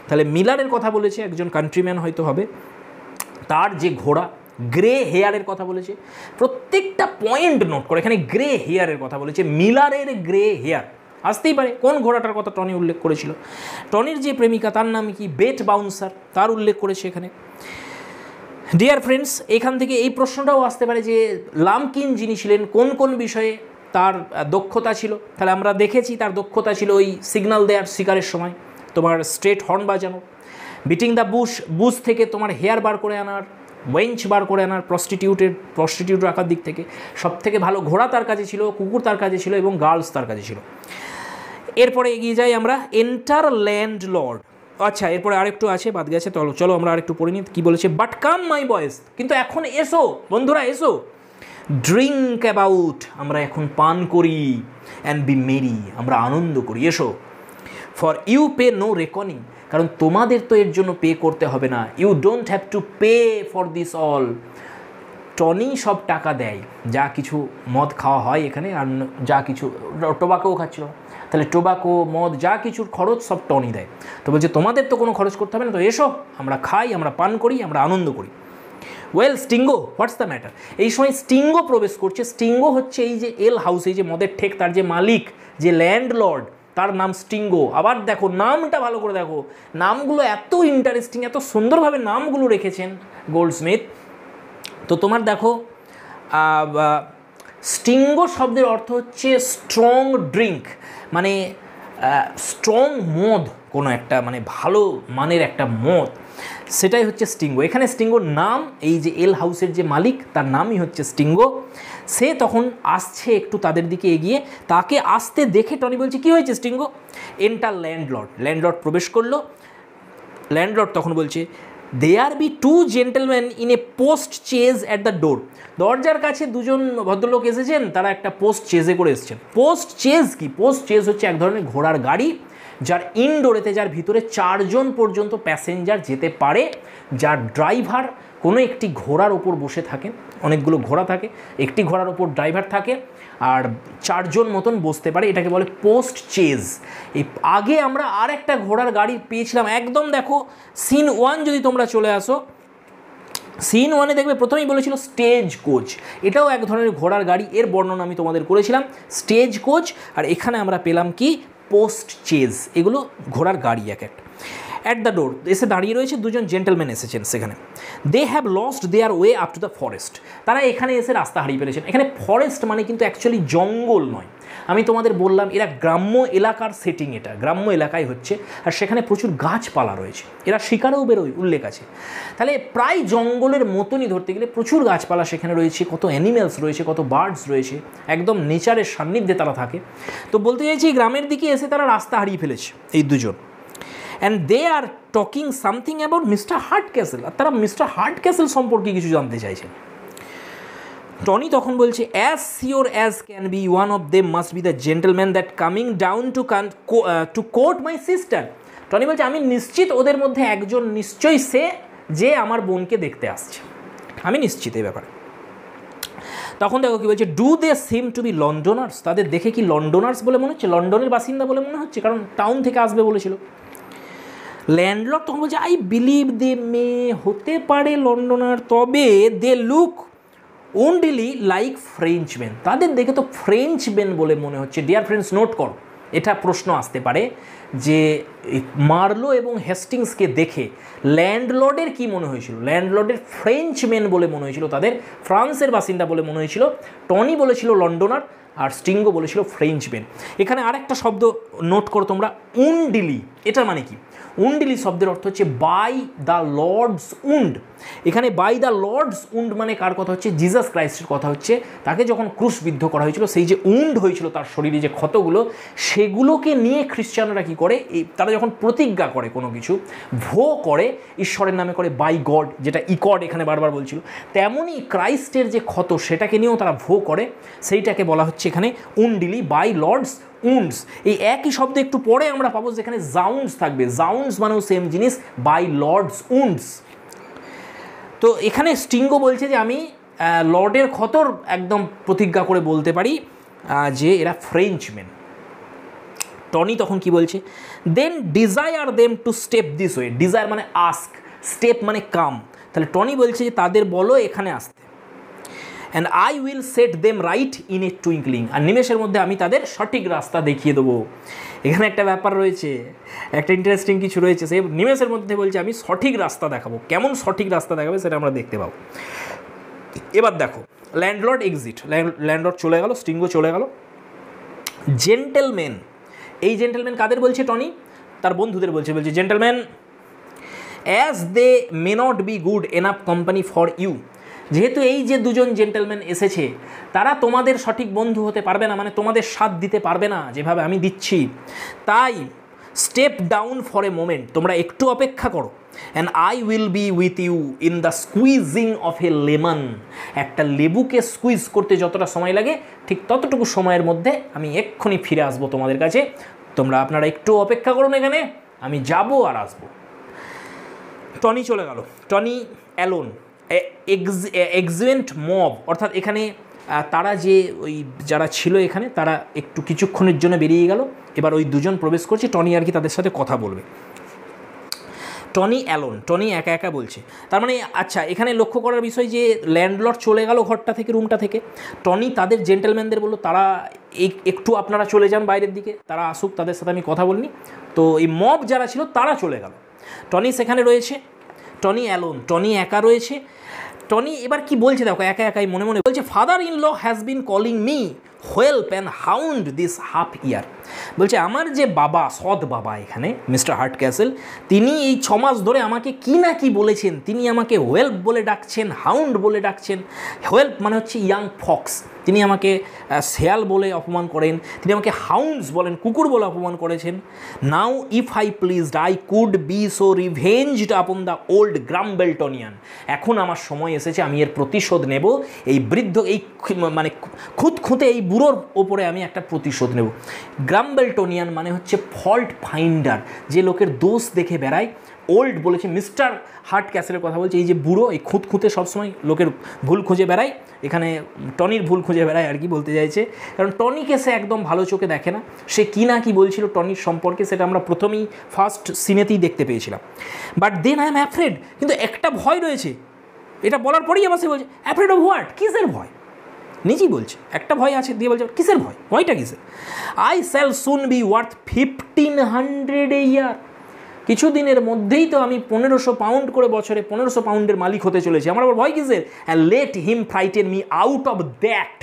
তাহলে মিলারের কথা বলেছে, একজন কান্ট্রিম্যান হয়তো হবে, তার যে ঘোড়া, গ্রে হেয়ারের কথা বলেছে, প্রত্যেকটা পয়েন্ট নোট করে, এখানে গ্রে হেয়ারের কথা বলেছে, মিলারের গ্রে হেয়ার আসতেই পারে। কোন ঘোড়াটার কথা টনি উল্লেখ করেছিল? টনির যে প্রেমিকা, তার নাম কি? বেট বাউন্সার, তার উল্লেখ করেছে এখানে। ডিয়ার ফ্রেন্ডস, এখান থেকে এই প্রশ্নটাও আসতে পারে যে লাম্পকিন যিনি ছিলেন, কোন কোন বিষয়ে তার দক্ষতা ছিল? তাহলে আমরা দেখেছি তার দক্ষতা ছিল ওই সিগন্যাল দেওয়ার, শিকারের সময় তোমার স্ট্রেট হর্ন বাজানো, বিটিং দ্য বুশ থেকে তোমার হেয়ার বার করে আনার, ওয়েঞ্চ বার করে আনার, প্রস্টিটিউট রাখার দিক থেকে সব থেকে ভালো ঘোড়া তার কাছে ছিল, কুকুর তার কাছে ছিল, এবং গার্লস তার কাছে ছিল। এরপরে এগিয়ে যাই আমরা, এন্টার ল্যান্ডলর্ড। আচ্ছা, এরপরে আরেকটু আছে, বাদ গেছে, চলো আমরা আরেকটু পড়ে নিই কী বলেছে। বাট কাম মাই বয়েস, কিন্তু এখন এসো বন্ধুরা, এসো। ড্রিঙ্ক অ্যাবাউট, আমরা এখন পান করি। অ্যান্ড বি মেরি, আমরা আনন্দ করি, এসো। For you pay no reckoning, কারণ তোমাদের তো এর জন্য পে করতে হবে না। You don't have to pay for this all. Tony সব টাকা দেয়, যা কিছু মদ খাওয়া হয় এখানে, আর যা কিছু টোবাকোও খাচ্ছিল, তাহলে টোবাকো, মদ, যা কিছুর খরচ সব টনি দেয়। তো বলছে তোমাদের তো কোনো খরচ করতে হবে না, তো এসো, আমরা খাই, আমরা পান করি, আমরা আনন্দ করি। Well Stingo, what's the matter. এই সময় স্টিঙ্গো প্রবেশ করছে। স্টিঙ্গো হচ্ছে এই যে এল হাউস, এই যে মদের ঠেক, তার যে মালিক, যে ল্যান্ডলর্ড, তার নাম স্টিঙ্গো। আবার দেখো নামটা ভালো করে দেখো, নামগুলো এত ইন্টারেস্টিং, এত সুন্দরভাবে নামগুলো রেখেছেন গোল্ডস্মিথ। তো তোমার দেখো, স্টিঙ্গো শব্দের অর্থ হচ্ছে স্ট্রং ড্রিঙ্ক, মানে স্ট্রং মদ, কোনো একটা মানে ভালো মানের একটা মদ, সেটাই হচ্ছে স্টিঙ্গো। এখানে স্টিঙ্গোর নাম, এই যে এল হাউসের যে মালিক, তার নামই হচ্ছে স্টিঙ্গো। সে তখন আসছে একটু তাদের দিকে এগিয়ে, তাকে আসতে দেখে টনি বলছে কী হয়েছে স্টিঙ্গো। এন্টার ল্যান্ডলর্ড, ল্যান্ডলর্ড প্রবেশ করলো। ল্যান্ডলর্ড তখন বলছে, there be two gentleman in a post chaise at the door. দরজার কাছে দুজন ভদ্রলোক এসেছেন, তারা একটা পোস্ট চেজে করে এসেছেন। পোস্ট চেজ কি? পোস্ট চেজ হচ্ছে এক ধরনের ঘোড়ার গাড়ি, যার ইনডোরেতে, যার ভিতরে 4 জন পর্যন্ত প্যাসেঞ্জার যেতে পারে, যার ড্রাইভার কোনো একটি ঘোড়ার ওপর বসে থাকেন। অনেকগুলো ঘোড়া থাকে, একটি ঘোড়ার ওপর ড্রাইভার থাকে, আর 4 জন মতন বসতে পারে, এটাকে বলে পোস্ট চেজ। এই আগে আমরা আর একটা ঘোড়ার গাড়ি পেয়েছিলাম, একদম দেখো সিন 1 যদি তোমরা চলে আসো, সিন 1-এ দেখবে প্রথমেই বলেছিল স্টেজ কোচ, এটাও এক ধরনের ঘোড়ার গাড়ি, এর বর্ণনা আমি তোমাদের করেছিলাম, স্টেজ কোচ। আর এখানে আমরা পেলাম কি, পোস্ট চেজ, এগুলো ঘোড়ার গাড়ি এক একটা। অ্যাট দ্য ডোর, এসে দাঁড়িয়ে রয়েছে দুজন জেন্টেলম্যান এসেছেন সেখানে। They have lost their way up to the forest, তারা এখানে এসে রাস্তা হারিয়ে ফেলেছেন। এখানে ফরেস্ট মানে কিন্তু অ্যাকচুয়ালি জঙ্গল নয়, আমি তোমাদের বললাম এরা গ্রাম্য এলাকার সেটিং, এটা গ্রাম্য এলাকায় হচ্ছে, আর সেখানে প্রচুর গাছপালা রয়েছে, এরা শিকারেও বেরোয়, উল্লেখ আছে। তাহলে প্রায় জঙ্গলের মতনই ধরতে গেলে, প্রচুর গাছপালা সেখানে রয়েছে, কত অ্যানিমেলস রয়েছে, কত বার্ডস রয়েছে, একদম নেচারের সান্নিধ্যে তারা থাকে। তো বলতে চাইছি গ্রামের দিকে এসে তারা রাস্তা হারিয়ে ফেলেছে এই দুজন। And they are talking something about mister Hardcastle, আর তারা মিস্টার হার্ট ক্যাসেল সম্পর্কে কিছু জানতে চাইছেন। টনি তখন বলছে, as sure as can be, one of them must be the gentleman that coming down to court my sister. Tony বলছে, আমি নিশ্চিত ওদের মধ্যে একজন নিশ্চয়ই সে, যে আমার বোনকে দেখতে আসছে, আমি নিশ্চিত এই ব্যাপারে। তখন দেখো কি বলছে, do they seem to be Londoners, তাদের দেখে কি লন্ডনার্স বলে মনে হচ্ছে, লন্ডনের বাসিন্দা বলে মনে হচ্ছে, কারণ টাউন থেকে আসবে বলেছিল। ল্যান্ডলর্ড তখন বলছে, আই বিলিভ দে মে, হতে পারে লন্ডনার, তবে they look only like Frenchman, তাদের দেখে তো ফ্রেঞ্চম্যান বলে মনে হচ্ছে। ডিয়ার ফ্রেন্ডস, নোট করো, এটা প্রশ্ন আসতে পারে যে মার্লো এবং হেস্টিংসকে দেখে ল্যান্ডলর্ডের কি মনে হয়েছিল। ল্যান্ডলর্ডের ফ্রেঞ্চম্যান বলে মনে হয়েছিল, তাদের ফ্রান্সের বাসিন্দা বলে মনে হয়েছিল। টনি বলেছিল লন্ডনার, আর স্টিঙ্গো বলেছিল ফ্রেঞ্চম্যান। এখানে আরেকটা শব্দ নোট করো তোমরা, উন্ডিলি, এটা মানে কি? উন্ডিলি শব্দের অর্থ হচ্ছে বাই দ্য লর্ডস উন্ড। এখানে বাই দ্য লর্ডস উন্ড মানে কার কথা হচ্ছে? জিসাস ক্রাইস্টের কথা হচ্ছে। তাকে যখন ক্রুশবিদ্ধ করা হয়েছিল, সেই যে উন্ড হয়েছিল তার শরীরে, যে ক্ষতগুলো, সেগুলোকে নিয়ে খ্রিস্টানরা কী করে, তারা যখন প্রতিজ্ঞা করে কোনো কিছু, ভো করে ঈশ্বরের নামে করে, বাই গড, যেটা ইকড এখানে বারবার বলছিল, তেমনই ক্রাইস্টের যে ক্ষত, সেটাকে নিয়েও তারা ভো করে, সেইটাকে বলা হচ্ছে এখানে উন্ডিলি, বাই লর্ডস উন্ডস। এই একই শব্দ একটু পরে আমরা পাবো যেখানে জাউন্ডস থাকবে, জাউন্ডস মানেও সেম জিনিস, বাই লর্ডস উন্ডস। তো এখানে স্টিঙ্গো বলছে যে আমি লর্ডের ক্ষতর একদম প্রতিজ্ঞা করে বলতে পারি যে এরা ফ্রেঞ্চম্যান। টনি তখন কি বলছে, then desire them to step this way, desire মানে আস্ক, স্টেপ মানে কাম, তাহলে টনি বলছে যে তাদের বলো এখানে আসতে। And I will set them right in a twinkling, আর নিমেষের মধ্যে আমি তাদের সঠিক রাস্তা দেখিয়ে দেবো। এখানে একটা ব্যাপার রয়েছে, একটা ইন্টারেস্টিং কিছু রয়েছে, সেই নিমেষের মধ্যে বলছে আমি সঠিক রাস্তা দেখাবো। কেমন সঠিক রাস্তা দেখাবে সেটা আমরা দেখতে পাবো। এবার দেখো, ল্যান্ডলর্ড এক্সিট, ল্যান্ডলর্ড চলে গেল, স্টিঙ্গো চলে গেল। জেন্টেলম্যান, এই জেন্টেলম্যান কাদের বলছে টনি? তার বন্ধুদের বলছে, gentleman, as they may not be good enough company for you, যেহেতু এই যে দুজন জেন্টলম্যান এসেছে তারা তোমাদের সঠিক বন্ধু হতে পারবে না, মানে তোমাদের সাথ দিতে পারবে না যেভাবে আমি দিচ্ছি, তাই step down for a moment, তোমরা একটু অপেক্ষা করো, and I will be with you in the squeezing of a lemon. একটা লেবুকে স্কুইজ করতে যতটা সময় লাগে ঠিক ততটুকু সময়ের মধ্যে আমি এক্ষুনি ফিরে আসবো তোমাদের কাছে, তোমরা আপনারা একটু অপেক্ষা করুন, এখানে আমি যাব আর আসবো। টনি চলে গেল, টনি অ্যালোন, এক্সুয়েন্ট মব, অর্থাৎ এখানে তারা যে ওই যারা ছিল এখানে তারা একটু কিছুক্ষণের জন্য বেরিয়ে গেল, এবার ওই দুজন প্রবেশ করছে, টনি আর কি তাদের সাথে কথা বলবে। টনি অ্যালোন, টনি একা একা বলছে, তার মানে আচ্ছা এখানে লক্ষ্য করার বিষয় যে ল্যান্ডলর্ড চলে গেল ঘরটা থেকে, রুমটা থেকে, টনি তাদের জেন্টেলম্যানদের বললো তারা একটু আপনারা চলে যান বাইরের দিকে, তারা আসুক, তাদের সাথে আমি কথা বলিনি। তো এই মব যারা ছিল তারা চলে গেল, টনি সেখানে রয়েছে, টনি অ্যালোন, টনি একা রয়েছে। টনি এবার কি বলছে দেখো, একা একাই মনে মনে বলছে, father in law has been calling me whelp and hound this half year. বলছে আমার যে বাবা, সৎ বাবা এখানে মিস্টার হার্টক্যাসল, তিনি এই 6 মাস ধরে আমাকে কি না কি বলেছেন, তিনি আমাকে হোয়েলপ বলে ডাকছেন, হাউন্ড বলে ডাকছেন। হোয়েলপ মানে হচ্ছে ইয়াং ফক্স, তিনি আমাকে শেয়াল বলে অপমান করেন, তিনি আমাকে হাউন্ডস বলেন, কুকুর বলে অপমান করেছেন। Now if I pleased I could be so revenged upon the old গ্রাম্বেলটনিয়ান। এখন আমার সময় এসেছে, আমি এর প্রতিশোধ নেব, এই বৃদ্ধ এই মানে খুঁতখুঁতে এই বুড়োর ওপরে আমি একটা প্রতিশোধ নেব। গ্রাম্বেলটনিয়ান মানে হচ্ছে ফল্ট ফাইন্ডার, যে লোকের দোষ দেখে বেড়ায়। ওল্ড বলেছে, মিস্টার হার্টক্যাসলের কথা বলছে, এই যে বুড়ো, এই খুঁতখুঁতে সবসময় লোকের ভুল খুঁজে বেড়ায়, এখানে টনির ভুল খুঁজে বেড়ায় আর কি বলতে চাইছে, কারণ টনিকে সে একদম ভালো চোখে দেখে না। সে কি না কি বলছিল টনির সম্পর্কে সেটা আমরা প্রথমেই ফার্স্ট সিনেতেই দেখতে পেয়েছিলাম। But then I am afraid, কিন্তু একটা ভয় রয়েছে, এটা বলার পরেই আবার সে বলছে অ্যাফ্রেড অফ হোয়াট, কিসের ভয়, নিজেই বলছে একটা ভয় আছে, দিয়ে বলছে কিসের ভয়, ভয়টা কিসের। I shall soon B worth 1500 এ ইয়ার, কিছুদিনের মধ্যেই তো আমি 1500 পাউন্ড করে বছরে 1500 পাউন্ডের মালিক হতে চলেছি, আমার আবার ভয় কিসের। And let him frighten me out of that.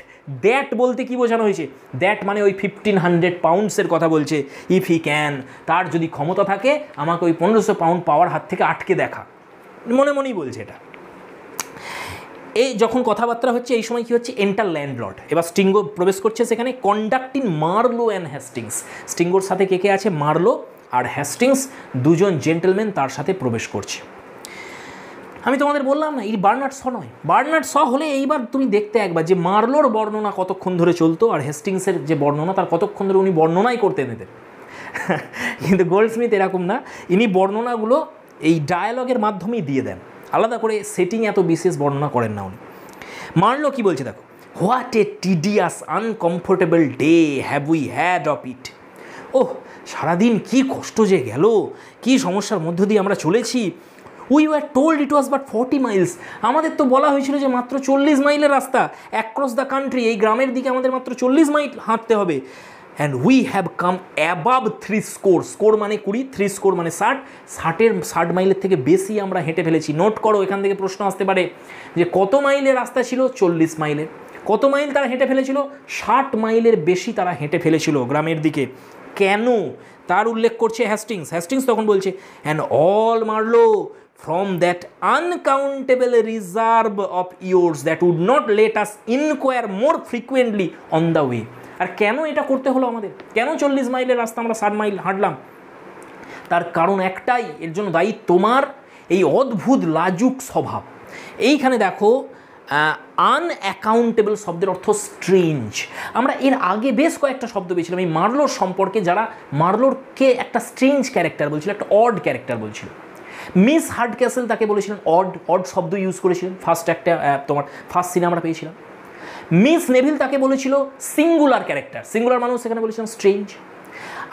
That বলতে কি বোঝানো হয়েছে, দ্যাট মানে ওই 1500 পাউন্ডসের কথা বলছে। ইফ হি ক্যান, তার যদি ক্ষমতা থাকে আমাকে ওই 1500 পাউন্ড পাওয়ার হাত থেকে আটকে দেখা, মনে মনেই বলছে এটা। এই যখন কথাবার্তা হচ্ছে এই সময় কী হচ্ছে, এন্টার ল্যান্ডলর্ড, এবার স্টিঙ্গো প্রবেশ করছে সেখানে, কন্ডাক্টিং মার্লো অ্যান্ড হ্যাস্টিংস। স্টিঙ্গোর সাথে কে কে আছে, মার্লো আর হ্যাস্টিংস, দুজন জেন্টলম্যান তার সাথে প্রবেশ করছে। আমি তোমাদের বললাম না এই বার্নার্ড শ নয়, বার্নার্ড শ হলে এইবার তুমি দেখতে একবার যে মার্লোর বর্ণনা কতক্ষণ ধরে চলতো আর হেস্টিংসের যে বর্ণনা তার কতক্ষণ ধরে উনি বর্ণনাই করতে নিতেন। কিন্তু গোল্ডস্মিথ এরকম না, ইনি বর্ণনাগুলো এই ডায়ালগের মাধ্যমেই দিয়ে দেন, আলাদা করে সেটিং এত বিশেষ বর্ণনা করেন না উনি। মার্লো কি বলছে দেখো, what a tedious uncomfortable day have we had of it. Oh, সারাদিন কি কষ্ট যে গেল, কি সমস্যার মধ্য দিয়ে আমরা চলেছি। We were told it was but 40 Miles, আমাদের তো বলা হয়েছিল যে মাত্র 40 মাইলের রাস্তা অ্যাক্রস দ্য কান্ট্রি, এই গ্রামের দিকে আমাদের মাত্র 40 মাইল হাঁটতে হবে। And we have come above 3 score, score মানে 20, 3 স্কোর মানে 60, 60 মাইলের থেকে বেশি আমরা হেঁটে ফেলেছি। নোট করো, এখান থেকে প্রশ্ন আসতে পারে যে কত মাইলের রাস্তা ছিল, 40 মাইলের। কত মাইল তারা হেঁটে ফেলেছিল, 60 মাইলের বেশি তারা হেঁটে ফেলেছিল গ্রামের দিকে। কেন তার উল্লেখ করছে হ্যাস্টিংস। হ্যাস্টিংস তখন বলছে, and all Marlowe from that uncountable reserve of yours that would not let us inquire more frequently on the way। আর কেন এটা করতে হলো আমাদের, কেন 40 মাইলের রাস্তা আমরা 60 মাইল হাঁটলাম, তার কারণ একটাই, এর জন্য দায়ী তোমার এই অদ্ভুত লাজুক স্বভাব। এইখানে দেখো আনঅ্যাকাউন্টেবল শব্দের অর্থ স্ট্রেঞ্জ। আমরা এর আগে বেশ কয়েকটা শব্দ পেয়েছিলাম এই মার্লোর সম্পর্কে, যারা মার্লোরকে একটা স্ট্রেঞ্জ ক্যারেক্টার বলছিল, একটা অড ক্যারেক্টার বলছিল। মিস হার্টক্যাসল তাকে বলেছিলেন অড শব্দ ইউজ করেছিলেন, তোমার ফার্স্ট সিনে আমরা পেয়েছিলাম। মিস নেভিল তাকে বলেছিল সিঙ্গুলার ক্যারেক্টার, সিঙ্গুলার মানুষ সেখানে বলেছিলাম স্ট্রেঞ্জ।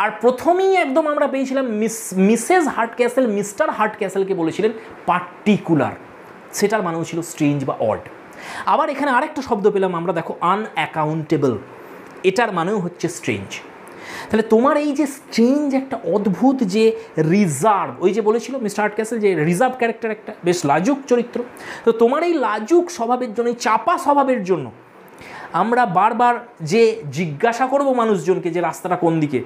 আর প্রথমেই একদম আমরা পেয়েছিলাম মিসেস হার্টক্যাসল মিস্টার হার্টক্যাসলকে বলেছিলেন পার্টিকুলার, সেটার মানুষ ছিল স্ট্রেঞ্জ বা অড। আবার এখানে আরেকটা শব্দ পেলাম আমরা, দেখো আনঅ্যাকাউন্টেবল, এটার মানেও হচ্ছে স্ট্রেঞ্জ। তাহলে তোমার এই যে স্ট্রেঞ্জ একটা অদ্ভুত যে রিজার্ভ, ওই যে বলেছিল মিস্টার হার্টক্যাসল যে রিজার্ভ ক্যারেক্টার, একটা বেশ লাজুক চরিত্র, তো তোমার এই লাজুক স্বভাবের জন্য, এই চাপা স্বভাবের জন্য আমরা বারবার যে জিজ্ঞাসা করব মানুষজনকে যে রাস্তাটা কোন দিকে,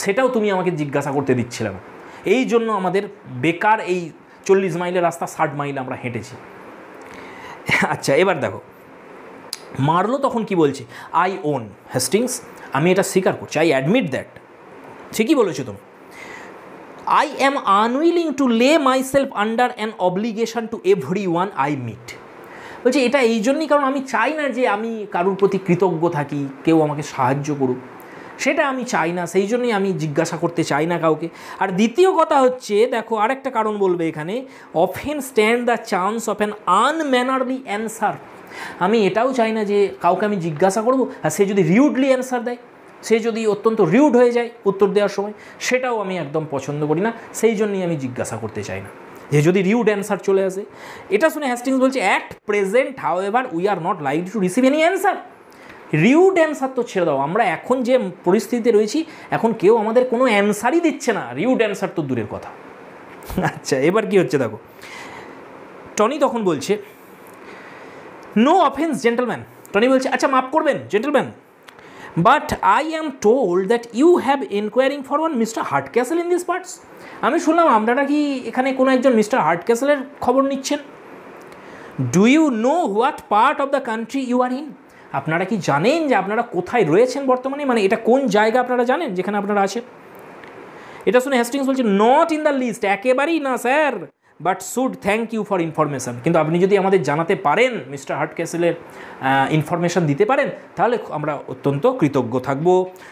সেটাও তুমি আমাকে জিজ্ঞাসা করতে দিচ্ছিলে না। এই জন্য আমাদের বেকার এই 40 মাইলের রাস্তা 60 মাইল আমরা হেঁটেছি। আচ্ছা এবার দেখো মার্লো তখন কি বলছে, আই ওন হেস্টিংস, আমি এটা স্বীকার করছি, আই অ্যাডমিট দ্যাট, ঠিকই বলেছো তুমি, I am unwilling to lay myself under an obligation to every one I meet. বলছে এটা এই জন্যই কারণ আমি চাই না যে আমি কারোর প্রতি কৃতজ্ঞ থাকি, কেউ আমাকে সাহায্য করুক, সেটা আমি চাই না, সেই জন্যই আমি জিজ্ঞাসা করতে চাই না কাউকে। আর দ্বিতীয় কথা হচ্ছে দেখো আরেকটা কারণ বলবে এখানে, often stand the chance of an unmannerly answer, আমি এটাও চাই না যে কাউকে আমি জিজ্ঞাসা করবো আর সে যদি রিউডলি অ্যান্সার দেয়, সে যদি অত্যন্ত রিউড হয়ে যায় উত্তর দেওয়ার সময়, সেটাও আমি একদম পছন্দ করি না, সেই জন্যই আমি জিজ্ঞাসা করতে চাই না, যে যদি রিউড অ্যান্সার চলে আসে। এটা শুনে হ্যাস্টিংস বলছে, at present however we are not likely to receive any answer. Rude answer তো ছেড়ে দাও, আমরা এখন যে পরিস্থিতিতে রয়েছি এখন কেউ আমাদের কোনো অ্যান্সারই দিচ্ছে না, রিউড অ্যান্সার তো দূরের কথা। আচ্ছা এবার কি হচ্ছে দেখো, টনি তখন বলছে, নো অফেন্স জেন্টলম্যান, টনি বলছে আচ্ছা মাফ করবেন gentleman, but I am told that you have enquiring for one mister Hardcastle in this parts. আমি শুনলাম আপনারা কি এখানে কোনো একজন মিস্টার হার্টক্যাসেলের খবর নিচ্ছেন। Do you know what part of the country you are in, আপনারা কি জানেন যে আপনারা কোথায় রয়েছেন বর্তমানে, মানে এটা কোন জায়গা আপনারা জানেন যেখানে আপনারা আছেন। এটা শুনে হেস্টিংস বলছে, নট ইন দ্য লিস্ট, একেবারেই না sir, but should thank you for information, কিন্তু আপনি যদি আমাদের জানাতে পারেন, মিস্টার হার্টক্যাসেলের ইনফরমেশান দিতে পারেন, তাহলে আমরা অত্যন্ত কৃতজ্ঞ থাকব।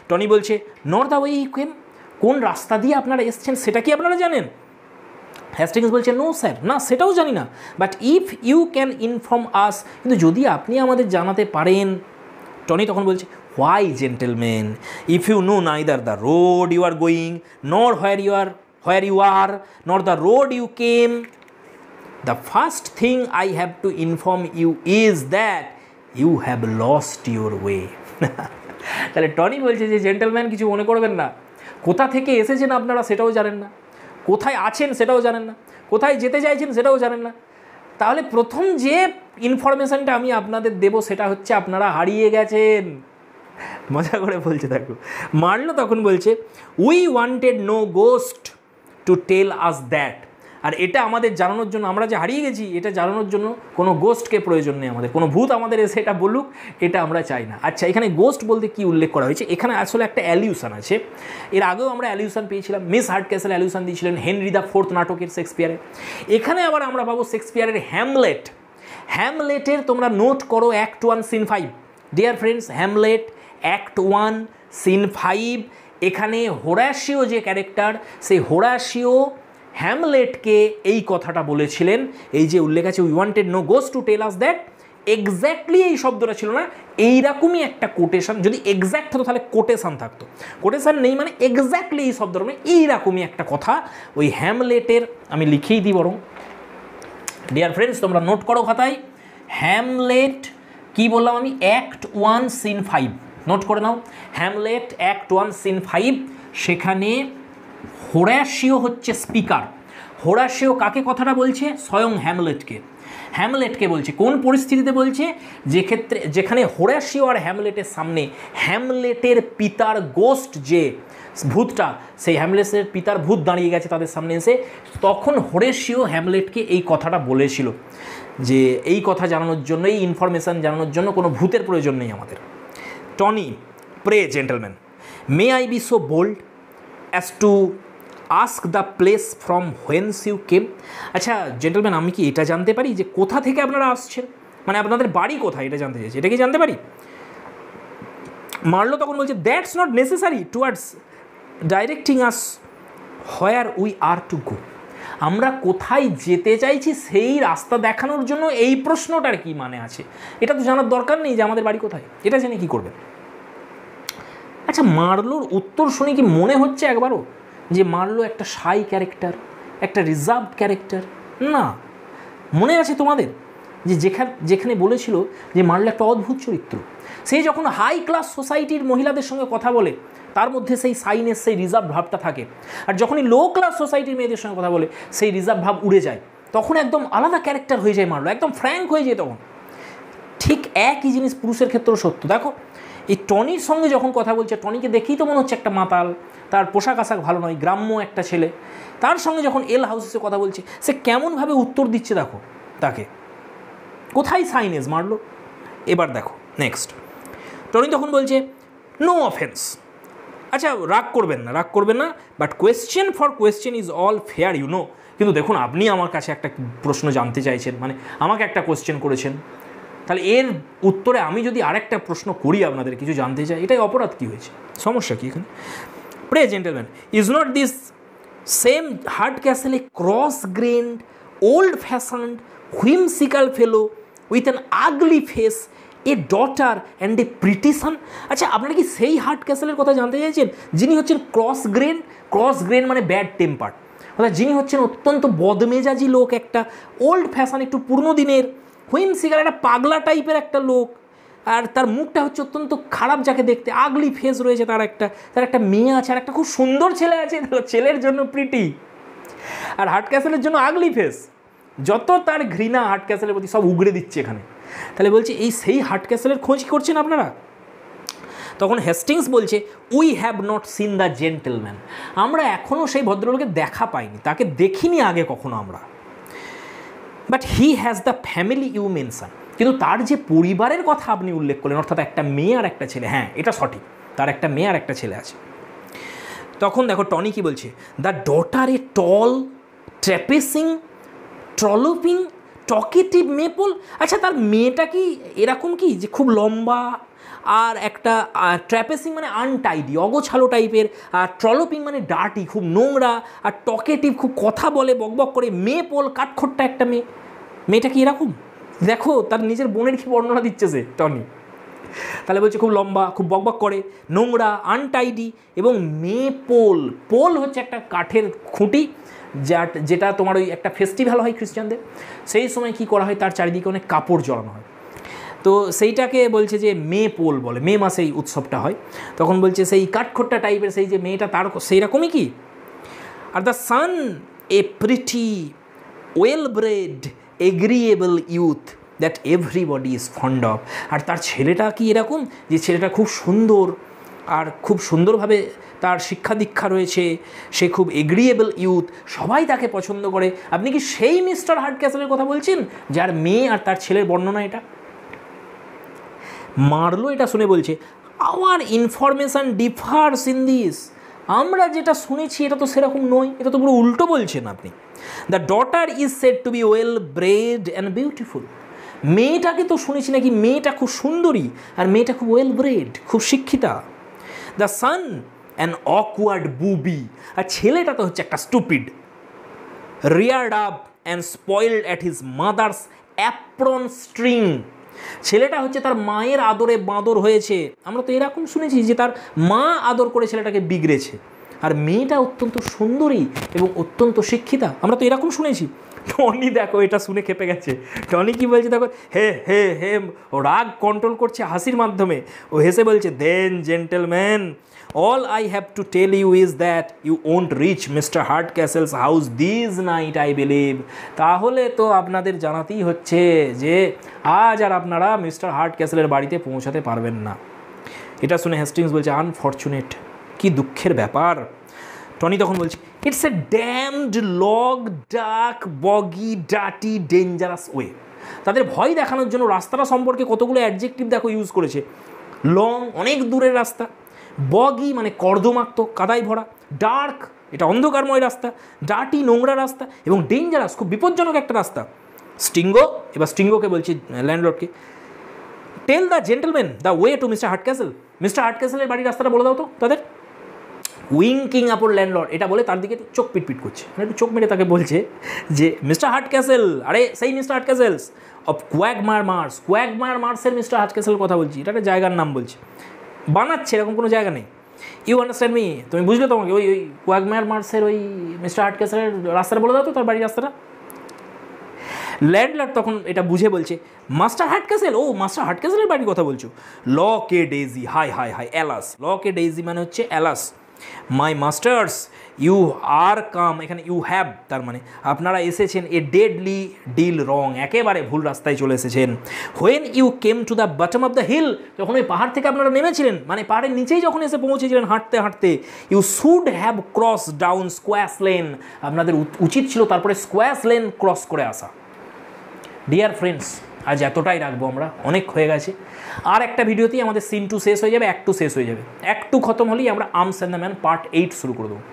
টনি বলছে, not the way you came, কোন রাস্তা দিয়ে আপনারা এসছেন সেটা কি আপনারা জানেন। হ্যাস্টিংস বলছে, নো স্যার, না সেটাও জানি না, but if you can inform us, কিন্তু যদি আপনি আমাদের জানাতে পারেন। টনি তখন বলছে, why gentleman, if you know neither the road you are going, nor where you are, nor the road you came, the first thing I have to inform you is that you have lost your way. তাহলে Tony বলছে যে gentleman কিছু মনে করবেন না, কোথা থেকে এসেছেন আপনারা সেটাও জানেন না, কোথায় আছেন সেটাও জানেন না, কোথায় যেতে চাইছেন সেটাও জানেন না, তাহলে প্রথম যে ইনফরমেশানটা আমি আপনাদের দেব সেটা হচ্ছে আপনারা হারিয়ে গেছেন। মজা করে বলছে দেখো, মারলো তখন বলছে, we wanted no ghost to tell us that, আর এটা আমাদের জানানোর জন্য, আমরা যে হারিয়ে গেছি এটা জানানোর জন্য কোনো গোস্টকে প্রয়োজন নেই আমাদের, কোনো ভূত আমাদের এসে এটা বলুক, এটা আমরা চাই না। আচ্ছা এখানে গোস্ট বলতে কি উল্লেখ করা হয়েছে, এখানে আসলে একটা অ্যালিউশন আছে, এর আগেও আমরা অ্যালিউশন পেয়েছিলাম, মিস হার্টক্যাসেল অ্যালিউশন দিয়েছিলেন হেনরি দ্য ফোর্থ নাটকের শেক্সপিয়ারে, এখানে আবার আমরা পাবো শেক্সপিয়ারের হ্যামলেট। হ্যামলেটের তোমরা নোট করো act 1 scene 5, dear friends, Hamlet act 1 scene 5, এখানে হোরাসিও যে ক্যারেক্টার, সেই হোরাসিও হ্যামলেটকে এই কথাটা বলেছিলেন, এই যে উল্লেখ আছে we wanted no ghost to tell us that, exactly এই শব্দটা ছিল না, এইরকমই একটা কোটেশন, যদি এক্স্যাক্ট হতো তাহলে কোটেশন থাকতো, কোটেশন নেই মানে এক্স্যাক্টলি এই শব্দটা মানে এইরকমই একটা কথা ওই হ্যামলেটের, আমি লিখেই দিই বরং, ডিয়ার ফ্রেন্ডস তোমরা নোট করো খাতায়, হ্যামলেট কি বললাম আমি, অ্যাক্ট 1 সিন 5, নোট করে নাও, হ্যামলেট অ্যাক্ট 1 সিন 5, সেখানে হোরাসিও হচ্ছে স্পিকার, হোরাসিও কাকে কথাটা বলছে, স্বয়ং হ্যামলেটকে, হ্যামলেটকে বলছে, কোন পরিস্থিতিতে বলছে, যে ক্ষেত্রে যেখানে হোরাসিও আর হ্যামলেটের সামনে হ্যামলেটের পিতার গোস্ট যে ভূতটা, সেই হ্যামলেটের পিতার ভূত দাঁড়িয়ে গেছে তাদের সামনে এসে, তখন হোরাসিও হ্যামলেটকে এই কথাটা বলেছিল যে এই কথা জানানোর জন্য, এই ইনফরমেশান জানানোর জন্য কোনো ভূতের প্রয়োজন নেই আমাদের। Tony, pray gentleman, may I be so bold as to ask the place from whence you came. আচ্ছা জেন্টলম্যান, আমি কি এটা জানতে পারি যে কোথা থেকে আপনারা আসছেন, মানে আপনাদের বাড়ি কোথায়, এটা জানতে চাইছি, এটা কি জানতে পারি। মার্লো তখন বলছে, that's not necessary towards directing us where we are to go, আমরা কোথায় যেতে চাইছি সেই রাস্তা দেখানোর জন্য এই প্রশ্নটার কি মানে আছে, এটা তো জানার দরকার নেই যে আমাদের বাড়ি কোথায়, এটা জেনে কী করবেন। আচ্ছা মার্লোর উত্তর শুনে কি মনে হচ্ছে একবারও যে মার্লো একটা শাই ক্যারেক্টার, একটা রিজার্ভড ক্যারেক্টার? না, মনে আছে তোমাদের যে যেখানে বলেছিল যে মার্লো একটা অদ্ভুত চরিত্র, সেই যখন হাই ক্লাস সোসাইটির মহিলাদের সঙ্গে কথা বলে তার মধ্যে সেই সাইনেস, সেই রিজার্ভ ভাবটা থাকে, আর যখনই লো ক্লাস সোসাইটির মেয়েদের সঙ্গে কথা বলে সেই রিজার্ভ ভাব উড়ে যায়, তখন একদম আলাদা ক্যারেক্টার হয়ে যায় মার্লো, একদম ফ্র্যাঙ্ক হয়ে যায় তখন। ঠিক একই জিনিস পুরুষের ক্ষেত্রেও সত্য। দেখো এই টনির সঙ্গে যখন কথা বলছে, টনিকে দেখেই তো মনে হচ্ছে একটা মাতাল, তার পোশাক আশাক ভালো নয়, গ্রাম্য একটা ছেলে, তার সঙ্গে যখন এল হাউসে কথা বলছে সে কেমনভাবে উত্তর দিচ্ছে দেখো তাকে, কোথায় সাইনেজ মারলো? এবার দেখো নেক্সট, টনি তখন বলছে নো অফেন্স। আচ্ছা রাগ করবেন না, but question for question is all fair you know. কিন্তু দেখুন আপনি আমার কাছে একটা প্রশ্ন জানতে চাইছেন, মানে আমাকে একটা কোয়েশ্চেন করেছেন, তাহলে এর উত্তরে আমি যদি আরেকটা প্রশ্ন করি, আপনাদের কিছু জানতে চাই, এটাই অপরাধ কী হয়েছে, সমস্যা কী এখানে? Pray gentleman, is not this same Hardcastle a cross grained old fashioned whimsical fellow with an ugly face a daughter and a pretty son? আচ্ছা আপনারা কি সেই হার্ড ক্যাসেলের কথা জানতে চাইছেন যিনি হচ্ছেন ক্রস গ্রেন মানে ব্যাড টেম্পার, অর্থাৎ যিনি হচ্ছেন অত্যন্ত বদমেজাজি লোক, একটা ওল্ড ফ্যাশন, একটু পুরনো দিনের, হুইমসিক্যাল একটা পাগলা টাইপের একটা লোক, আর তার মুখটা হচ্ছে অত্যন্ত খারাপ যাকে দেখতে, আগলি ফেস রয়েছে, তার একটা মেয়ে আছে, আর একটা খুব সুন্দর ছেলে আছে, ছেলের জন্য প্রিটি, আর হার্ড ক্যাসেলের জন্য আগলি ফেস। যত তার ঘৃণা হার্ড ক্যাসেলের প্রতি সব উগড়ে দিচ্ছে এখানে। তাহলে বলছে এই সেই হার্ড ক্যাসেলের খোঁজ করছেন আপনারা? তখন হেস্টিংস বলছে we have not seen the gentleman, আমরা এখনও সেই ভদ্রলোকের দেখা পাইনি, তাকে দেখিনি আগে কখনো আমরা। But he has the family you mention, কিন্তু তার যে পরিবারের কথা আপনি উল্লেখ করলেন, অর্থাৎ একটা মেয়ে আর একটা ছেলে, হ্যাঁ এটা সঠিক, তার একটা মেয়ে আর একটা ছেলে আছে। তখন দেখো টনি কি বলছে, the daughter a tall trapesing trolloping talkative maypole. আচ্ছা তার মেয়েটা কি এরকম কি যে খুব লম্বা, আর একটা ট্র্যাপেসিং মানে আনটাইডি, অগোছালো টাইপের, আর ট্রলোপিং মানে ডার্টি, খুব নোংরা, আর টকেটিভ খুব কথা বলে বকবক করে, মেপল কাঠখোট্টা একটা মেয়েটা কি এরকম? দেখো তার নিজের বোনের কি বর্ণনা দিচ্ছে সে টনি। তাহলে বলছে খুব লম্বা, খুব বকবক করে, নোংরা, আনটাইডি, এবং পোল হচ্ছে একটা কাঠের খুঁটি, যেটা তোমার ওই একটা ফেস্টিভ্যাল হয় খ্রিস্টানদের, সেই সময় কি করা হয়, তার চারিদিকে অনেক কাপড় জড়ানো হয়, তো সেইটাকে বলছে যে পোল বলে, মে মাসে এই উৎসবটা হয়। তখন বলছে সেই কাঠখোট্টা টাইপের সেই যে মেয়েটা, তার সেই রকমই কি। আর the son a pretty well bred agreeable youth that everybody is fond of. আর তার ছেলেটা কি এরকম যে ছেলেটা খুব সুন্দর, আর খুব সুন্দরভাবে তার শিক্ষা দীক্ষা রয়েছে, সে খুব এগ্রিয়েবল ইউথ, সবাই তাকে পছন্দ করে। আপনি কি সেই মিস্টার হার্ড ক্যাসেলের কথা বলছেন যার মেয়ে আর তার ছেলের বর্ণনা এটা? মারলো এটা শুনে বলছে our information differs in this, আমরা যেটা শুনেছি এটা তো সেরকম নয়, এটা তো পুরো উল্টো বলছেন আপনি। The daughter is said to B well bread and beautiful, মেয়েটাকে তো শুনেছি নাকি মেয়েটা খুব সুন্দরী, আর মেয়েটা খুব ওয়েল ব্রেড, খুব শিক্ষিতা। দ্য সান অ্যান অকওয়ার্ড বুবি, আর ছেলেটা তো হচ্ছে একটা stupid, রিয়ার্ড up and spoiled at his mother's apron string, ছেলেটা হচ্ছে তার মায়ের আদরে বাঁদর হয়েছে। আমরা তো এরকম শুনেছি যে তার মা আদর করে ছেলেটাকে বিগড়েছে, আর মেয়েটা অত্যন্ত সুন্দরী এবং অত্যন্ত শিক্ষিতা, আমরা তো এরকম শুনেছি। টনি দেখো এটা শুনে খেপে গেছে। টনি কি বলছে দেখো, হে হে হে, ও রাগ কন্ট্রোল করছে হাসির মাধ্যমে, ও হেসে বলছে দেন gentleman, all I have to tell you is that you won't reach Mr. Hardcastle's house this night, I believe. তাহলে তো আপনাদের জানাতেই হচ্ছে যে আজ আর আপনারা মিস্টার হার্ডক্যাসলের বাড়িতে পৌঁছাতে পারবেন না। এটা শুনে হেস্টিংস বলছে আনফর্চুনেট, কি দুঃখের ব্যাপার। টনি তখন বলছে it's a damned long dark boggy dirty dangerous way. তাদের ভয় দেখানোর জন্য রাস্তাটা সম্পর্কে কতগুলো অ্যাডজেক্টিভ দেখো ইউজ করেছে। লং অনেক দূরের রাস্তা, বগি মানে কর্দমাক্ত কাদায় ভরা, ডার্ক এটা অন্ধকারময় রাস্তা, ডার্টি নোংরা রাস্তা, এবং ডেঞ্জারাস খুব বিপজ্জনক একটা রাস্তা। স্টিঙ্গো, এবার স্টিঙ্গোকে বলছি ল্যান্ডলর্ডকে, tell the gentleman the way to mister Hardcastle, mister হার্ডক্যাসলের বাড়ির রাস্তাটা বলে দাও তো তাদের। উইঙ্কিং আপন ল্যান্ডলর্ড, এটা বলে তার দিকে চোখ পিটপিট করছে, মানে একটু চোখ মেরে তাকে বলছে যে মিস্টার হার্ডক্যাসল, আরে সেই মিস্টার হার্ডক্যাসলস অফ কোয়াগমায়ার মার্সের মিস্টার হার্ডক্যাসলের কথা বলছি, এটা একটা জায়গার নাম বলছি, বানাচ্ছে এরকম কোনো জায়গা নেই। ইউ আন্ডারস্ট্যান্ড মি, তুমি বুঝলে তোমাকে ওই কোয়াগমায়ার মার্সের ওই মিস্টার হার্ডক্যাসলের রাস্তাটা বলে দাও তো, তার বাড়ির রাস্তাটা। ল্যান্ডলর্ড তখন এটা বুঝে বলছে মাস্টার হার্ডক্যাসল, ও মাস্টার হার্ডক্যাসলের বাড়ির কথা বলছো। ল কে ডেইজি, হাই হাই হাই অ্যালাস, ল কে ডেইজি মানে হচ্ছে alas, my masters you are come, এখানে ইউ হ্যাভ তার মানে আপনারা এসেছেন এ ডেডলি ডিল রং, একেবারে ভুল রাস্তায় চলে এসেছেন। When you came to the bottom of the hill, যখন ওই পাহাড় থেকে আপনারা নেমেছিলেন, মানে পাহাড়ের নিচেই যখন এসে পৌঁছেছিলেন হাঁটতে হাঁটতে, you should have cross down squash lane, আপনাদের উচিত ছিল তারপরে স্কোয়াশ লেন ক্রস করে আসা। ডিয়ার ফ্রেন্ডস, আজ এতটাই রাখবো আমরা, অনেক হয়ে গেছে। আর একটা ভিডিওতেই আমাদের সিন 2 শেষ হয়ে যাবে, অ্যাক্ট 2 শেষ হয়ে যাবে। অ্যাক্ট 2 খতম হলেই আমরা arms and the man part 8 শুরু করে দেবো।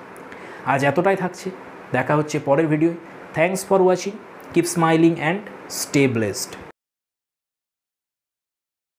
আজ এতটাই থাকছে, দেখা হচ্ছে পরের ভিডিওয়। Thanks for watching, keep smiling and stay blessed.